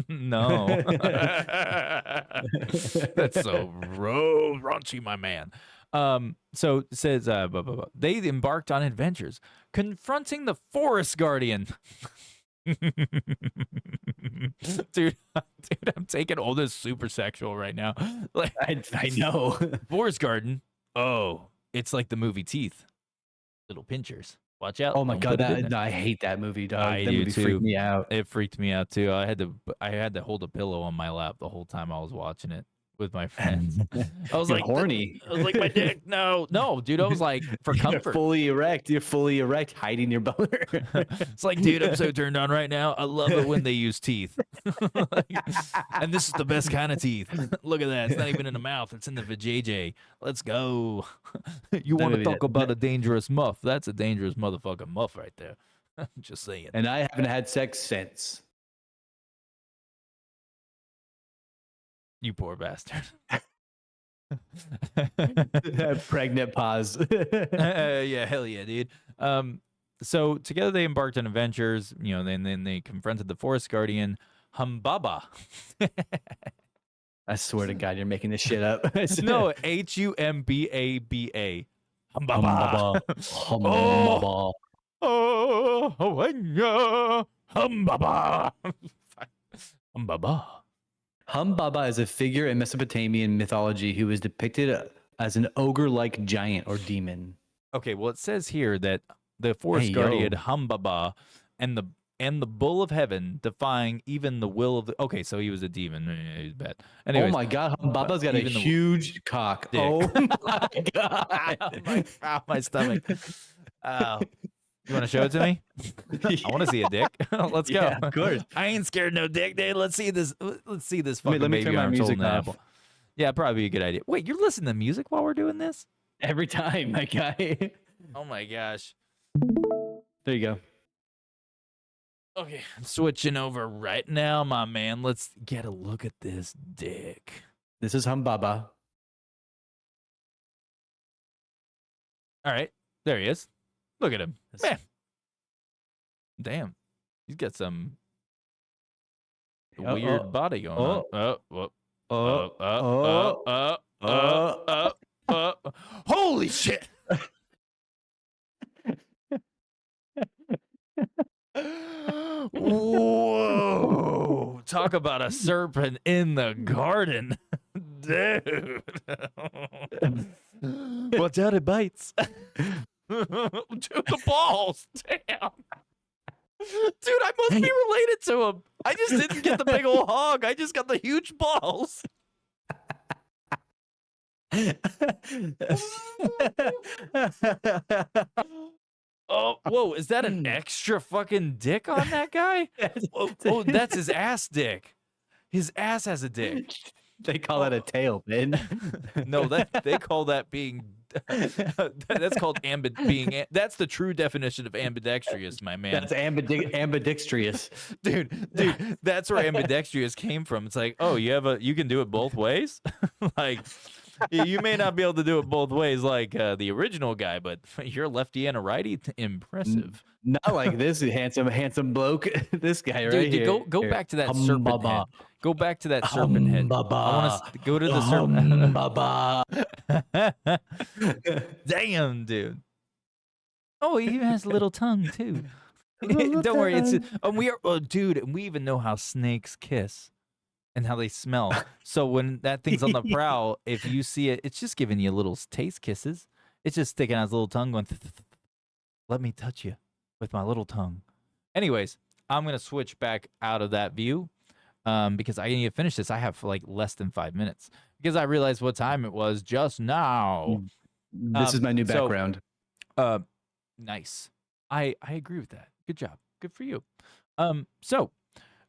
No. That's so raunchy, my man. So it says, they embarked on adventures, confronting the forest guardian. dude, I'm taking all this super sexual right now. Like, I know. forest garden. Oh, it's like the movie Teeth. Little pinchers. Watch out. Oh my Don't god, put it in there. I hate that movie, dog. I That do movie too. freaked me out. It freaked me out too. I had to hold a pillow on my lap the whole time I was watching it with my friends. I was You're like horny. I was like, my dick. No, dude. I was like, for You're comfort. fully erect. You're fully erect, hiding your boner. It's like, dude, I'm so turned on right now. I love it when they use teeth. And this is the best kind of teeth. Look at that. It's not even in the mouth. It's in the vajayjay. Let's go. You want to maybe talk that- about a dangerous muff? That's a dangerous motherfucking muff right there. Just saying. And I haven't had sex since. You poor bastard. Pregnant pause. Yeah, hell yeah, dude. So together they embarked on adventures, then they confronted the forest guardian, Humbaba. I swear to God, you're making this shit up. No, Humbaba. Humbaba. Humbaba. Oh, Humbaba. Humbaba. Humbaba is a figure in Mesopotamian mythology who is depicted as an ogre-like giant or demon. Okay, well, it says here that the forest guardian Humbaba and the bull of heaven defying even the will of the. Okay, so he was a demon. He's bad. Anyways, Oh my God, Humbaba's got a even the- huge cock. Dick. Oh my God. my stomach. You want to show it to me? I want to see a dick. Let's go. Yeah, of course. I ain't scared no dick, dude. Let's see this. Let's see this fucking Let me baby turn my arms music holding an off. apple. Yeah, probably a good idea. Wait, you're listening to music while we're doing this? Every time, my guy. Oh my gosh. There you go. Okay, I'm switching over right now, my man. Let's get a look at this dick. This is Humbaba. All right, there he is. Look at him. That's- Man. Damn. He's got some weird body going on. Holy shit. Whoa. Talk about a serpent in the garden. Dude. Watch out, it bites. Dude, the balls. Damn. Dude, I must be related to him. I just didn't get the big old hog. I just got the huge balls. Oh, whoa, is that an extra fucking dick on that guy? Oh, that's his ass dick. His ass has a dick. They call that a tail, man. No, that they call that being that's called that's the true definition of ambidextrous, my man. That's ambidextrous. Dude, that's where ambidextrous came from. It's like, oh, you can do it both ways. Like, you may not be able to do it both ways like the original guy, but you're a lefty and a righty. Impressive. Not like this handsome bloke. This guy right Dude, here. go back to that serpent head. Go back to that serpent head. I want to go to the serpent. Damn, dude. Oh, he even has a little tongue too. Don't worry, dude, and we even know how snakes kiss and how they smell. So when that thing's on the prowl, if you see it, it's just giving you little taste kisses. It's just sticking out its little tongue going, let me touch you with my little tongue. Anyways, I'm going to switch back out of that view because I need to finish this. I have like less than 5 minutes because I realized what time it was just now. This is my new background. Nice. I agree with that. Good job. Good for you. So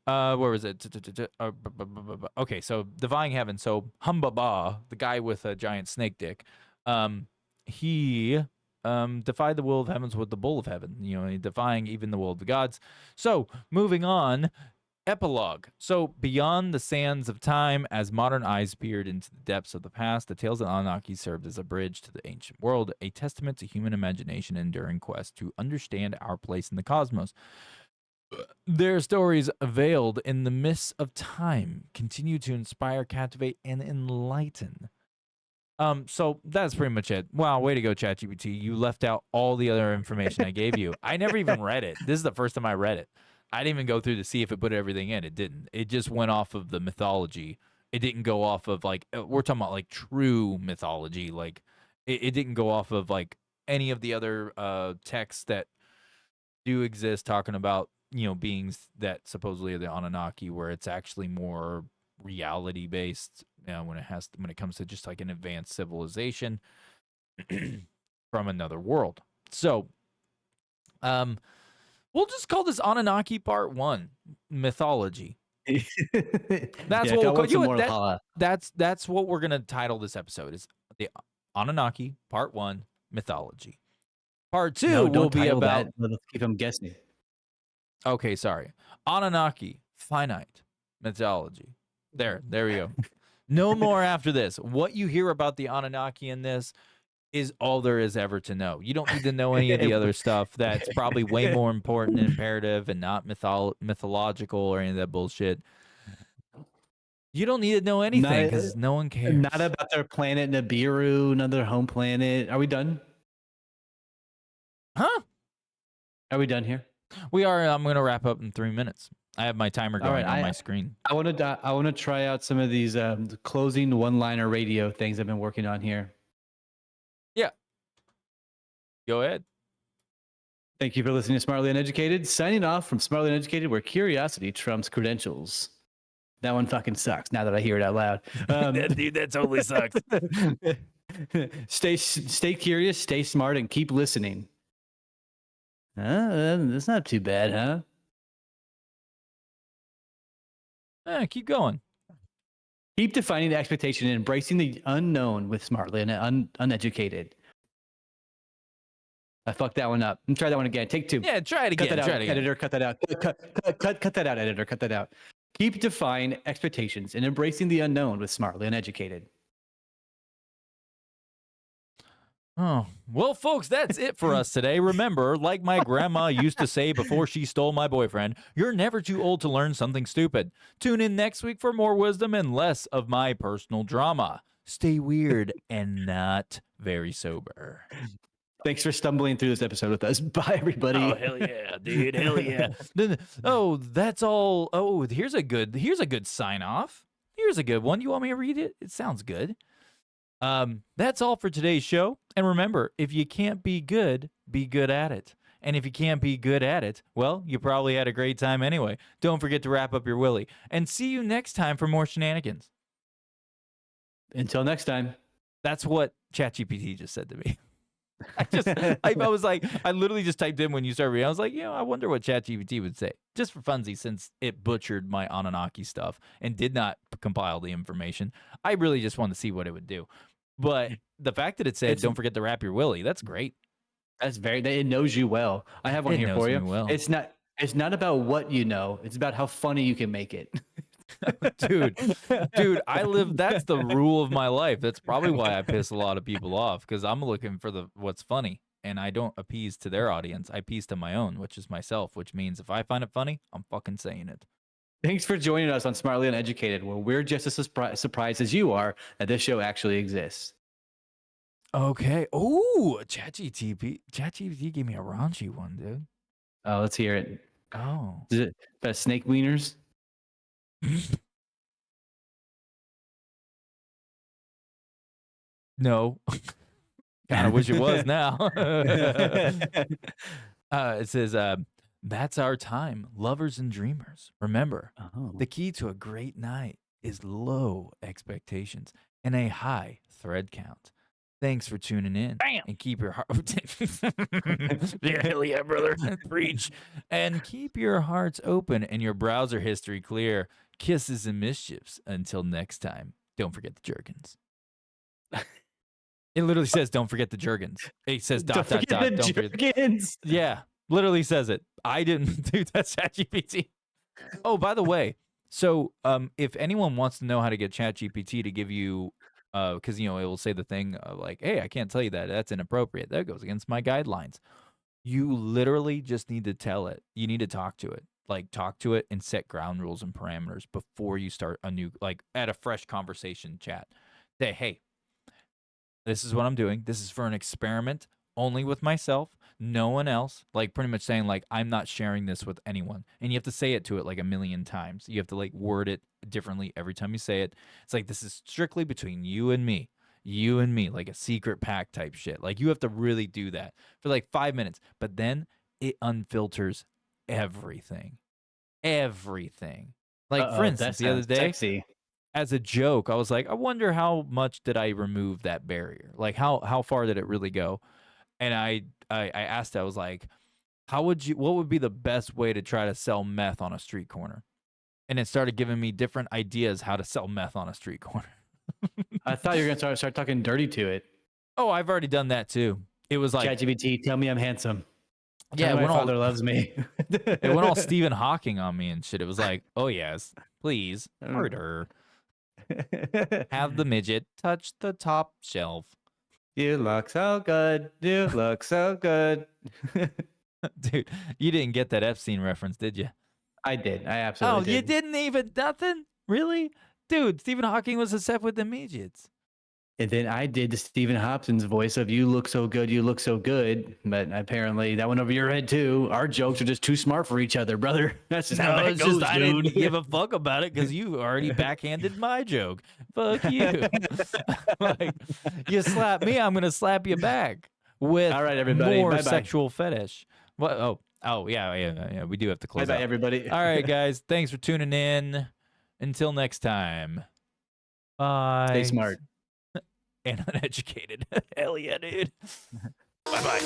where was it? Okay, so Defying Heaven. So Humbaba, the guy with a giant snake dick, he defied the will of heavens with the bull of heaven, defying even the will of the gods. So moving on, epilogue. So beyond the sands of time, as modern eyes peered into the depths of the past, the tales of Anunnaki served as a bridge to the ancient world, a testament to human imagination and enduring quest to understand our place in the cosmos. Their stories, veiled in the mists of time, continue to inspire, captivate, and enlighten. So that's pretty much it. Wow, way to go, ChatGPT. You left out all the other information I gave you. I never even read it. This is the first time I read it. I didn't even go through to see if it put everything in. It didn't. It just went off of the mythology. It didn't go off of like, we're talking about like true mythology. Like it didn't go off of like any of the other texts that do exist talking about, beings that supposedly are the Anunnaki, where it's actually more reality based when it comes to just like an advanced civilization from another world. So we'll just call this Anunnaki Part 1, Mythology. That's what we'll call that's what we're gonna title this episode, is the Anunnaki Part 1, Mythology. Part 2 will be about Let's keep them guessing. Okay, sorry. Anunnaki, finite mythology. There we go. No more after this. What you hear about the Anunnaki in this is all there is ever to know. You don't need to know any of the other stuff that's probably way more important and imperative and not mythological or any of that bullshit. You don't need to know anything because no one cares. Not about their planet Nibiru, another home planet. Are we done? Huh? Are we done here? We are. I'm going to wrap up in 3 minutes. I have my timer going on my screen. I want to try out some of these closing one-liner radio things I've been working on here. Yeah. Go ahead. Thank you for listening to Smartly Uneducated. Signing off from Smartly Uneducated, where curiosity trumps credentials. That one fucking sucks now that I hear it out loud. Dude, that totally sucks. Stay curious, stay smart, and keep listening. That's not too bad, huh? Keep going. Keep defining the expectation and embracing the unknown with Smartly and Uneducated. I fucked that one up. Try that one again. Take 2. Yeah, try it again. Cut that out, try it again. editor. Cut that out. Cut that out, editor. Cut that out. Keep defying expectations and embracing the unknown with Smartly Uneducated. Oh, well, folks, that's it for us today. Remember, like my grandma used to say before she stole my boyfriend, you're never too old to learn something stupid. Tune in next week for more wisdom and less of my personal drama. Stay weird and not very sober. Thanks for stumbling through this episode with us. Bye, everybody. Oh, hell yeah, dude. Hell yeah. That's all. Oh, here's a good sign off. Here's a good one. You want me to read it? It sounds good. That's all for today's show. And remember, if you can't be good at it. And if you can't be good at it, well, you probably had a great time anyway. Don't forget to wrap up your willy. And see you next time for more shenanigans. Until next time. That's what ChatGPT just said to me. I was like, I literally just typed in when you started reading. I was like, I wonder what ChatGPT would say. Just for funsies, since it butchered my Anunnaki stuff and did not compile the information. I really just wanted to see what it would do. But the fact that it said, "Don't forget to wrap your willy," that's great. That's it knows you well. I have one It here knows for you. me well. It's not about what you know. It's about how funny you can make it. dude, that's the rule of my life. That's probably why I piss a lot of people off, because I'm looking for what's funny, and I don't appease to their audience. I appease to my own, which is myself, which means if I find it funny, I'm fucking saying it. Thanks for joining us on Smartly Uneducated, where we're just as surprised as you are that this show actually exists. Okay. Oh, ChatGPT gave me a raunchy one, dude. Oh, let's hear it. Oh. Is it about snake wieners? No. Kind of wish it was now. It says, that's our time, lovers and dreamers. Remember, the key to a great night is low expectations and a high thread count. Thanks for tuning in. Bam! And keep your heart. Yeah, hell yeah, brother. Preach. And keep your hearts open and your browser history clear. Kisses and mischiefs. Until next time, don't forget the Jergens. It literally says, "Don't forget the Jergens." It says, Don't forget the Jergens. Yeah, literally says it. I didn't do that. ChatGPT. Oh, by the way, so if anyone wants to know how to get ChatGPT to give you, because it will say the thing like, "Hey, I can't tell you that. That's inappropriate. That goes against my guidelines." You literally just need to tell it. You need to talk to it. Like, talk to it and set ground rules and parameters before you start a new, like, at a fresh conversation chat. Say, "Hey, this is what I'm doing. This is for an experiment only with myself, no one else." Like, pretty much saying, like, I'm not sharing this with anyone. And you have to say it to it like a million times. You have to, like, word it differently every time you say it. It's like, this is strictly between you and me, like a secret pact type shit. Like, you have to really do that for like 5 minutes. But then it unfilters everything. Like, for instance, the other day, sexy. as a joke, I was like, I wonder how much did I remove that barrier? Like, how far did it really go? And I asked, I was like, what would be the best way to try to sell meth on a street corner? And it started giving me different ideas how to sell meth on a street corner. I thought you were gonna start talking dirty to it. Oh, I've already done that too. It was like, ChatGPT, tell me I'm handsome. yeah, my father loves me. it went all Stephen Hawking on me and shit. It was like, oh yes, please, murder. Have the midget touch the top shelf. You look so good. You look so good. Dude, you didn't get that Epstein reference, did you? I did. I absolutely did. Oh, you didn't even nothing? Really? Dude, Stephen Hawking was obsessed with the midgets. And then I did the Stephen Hobson's voice of "You look so good, you look so good," but apparently that went over your head too. Our jokes are just too smart for each other, brother. That's just how that goes, I dude. didn't give a fuck about it because you already backhanded my joke. Fuck you. Like, you slap me, I'm gonna slap you back with All right, everybody. more Bye-bye. sexual fetish. What? Oh, yeah. We do have to close Bye, out. everybody. All right, guys. Thanks for tuning in. Until next time. Bye. Stay smart. And uneducated. Hell yeah, dude. Bye-bye.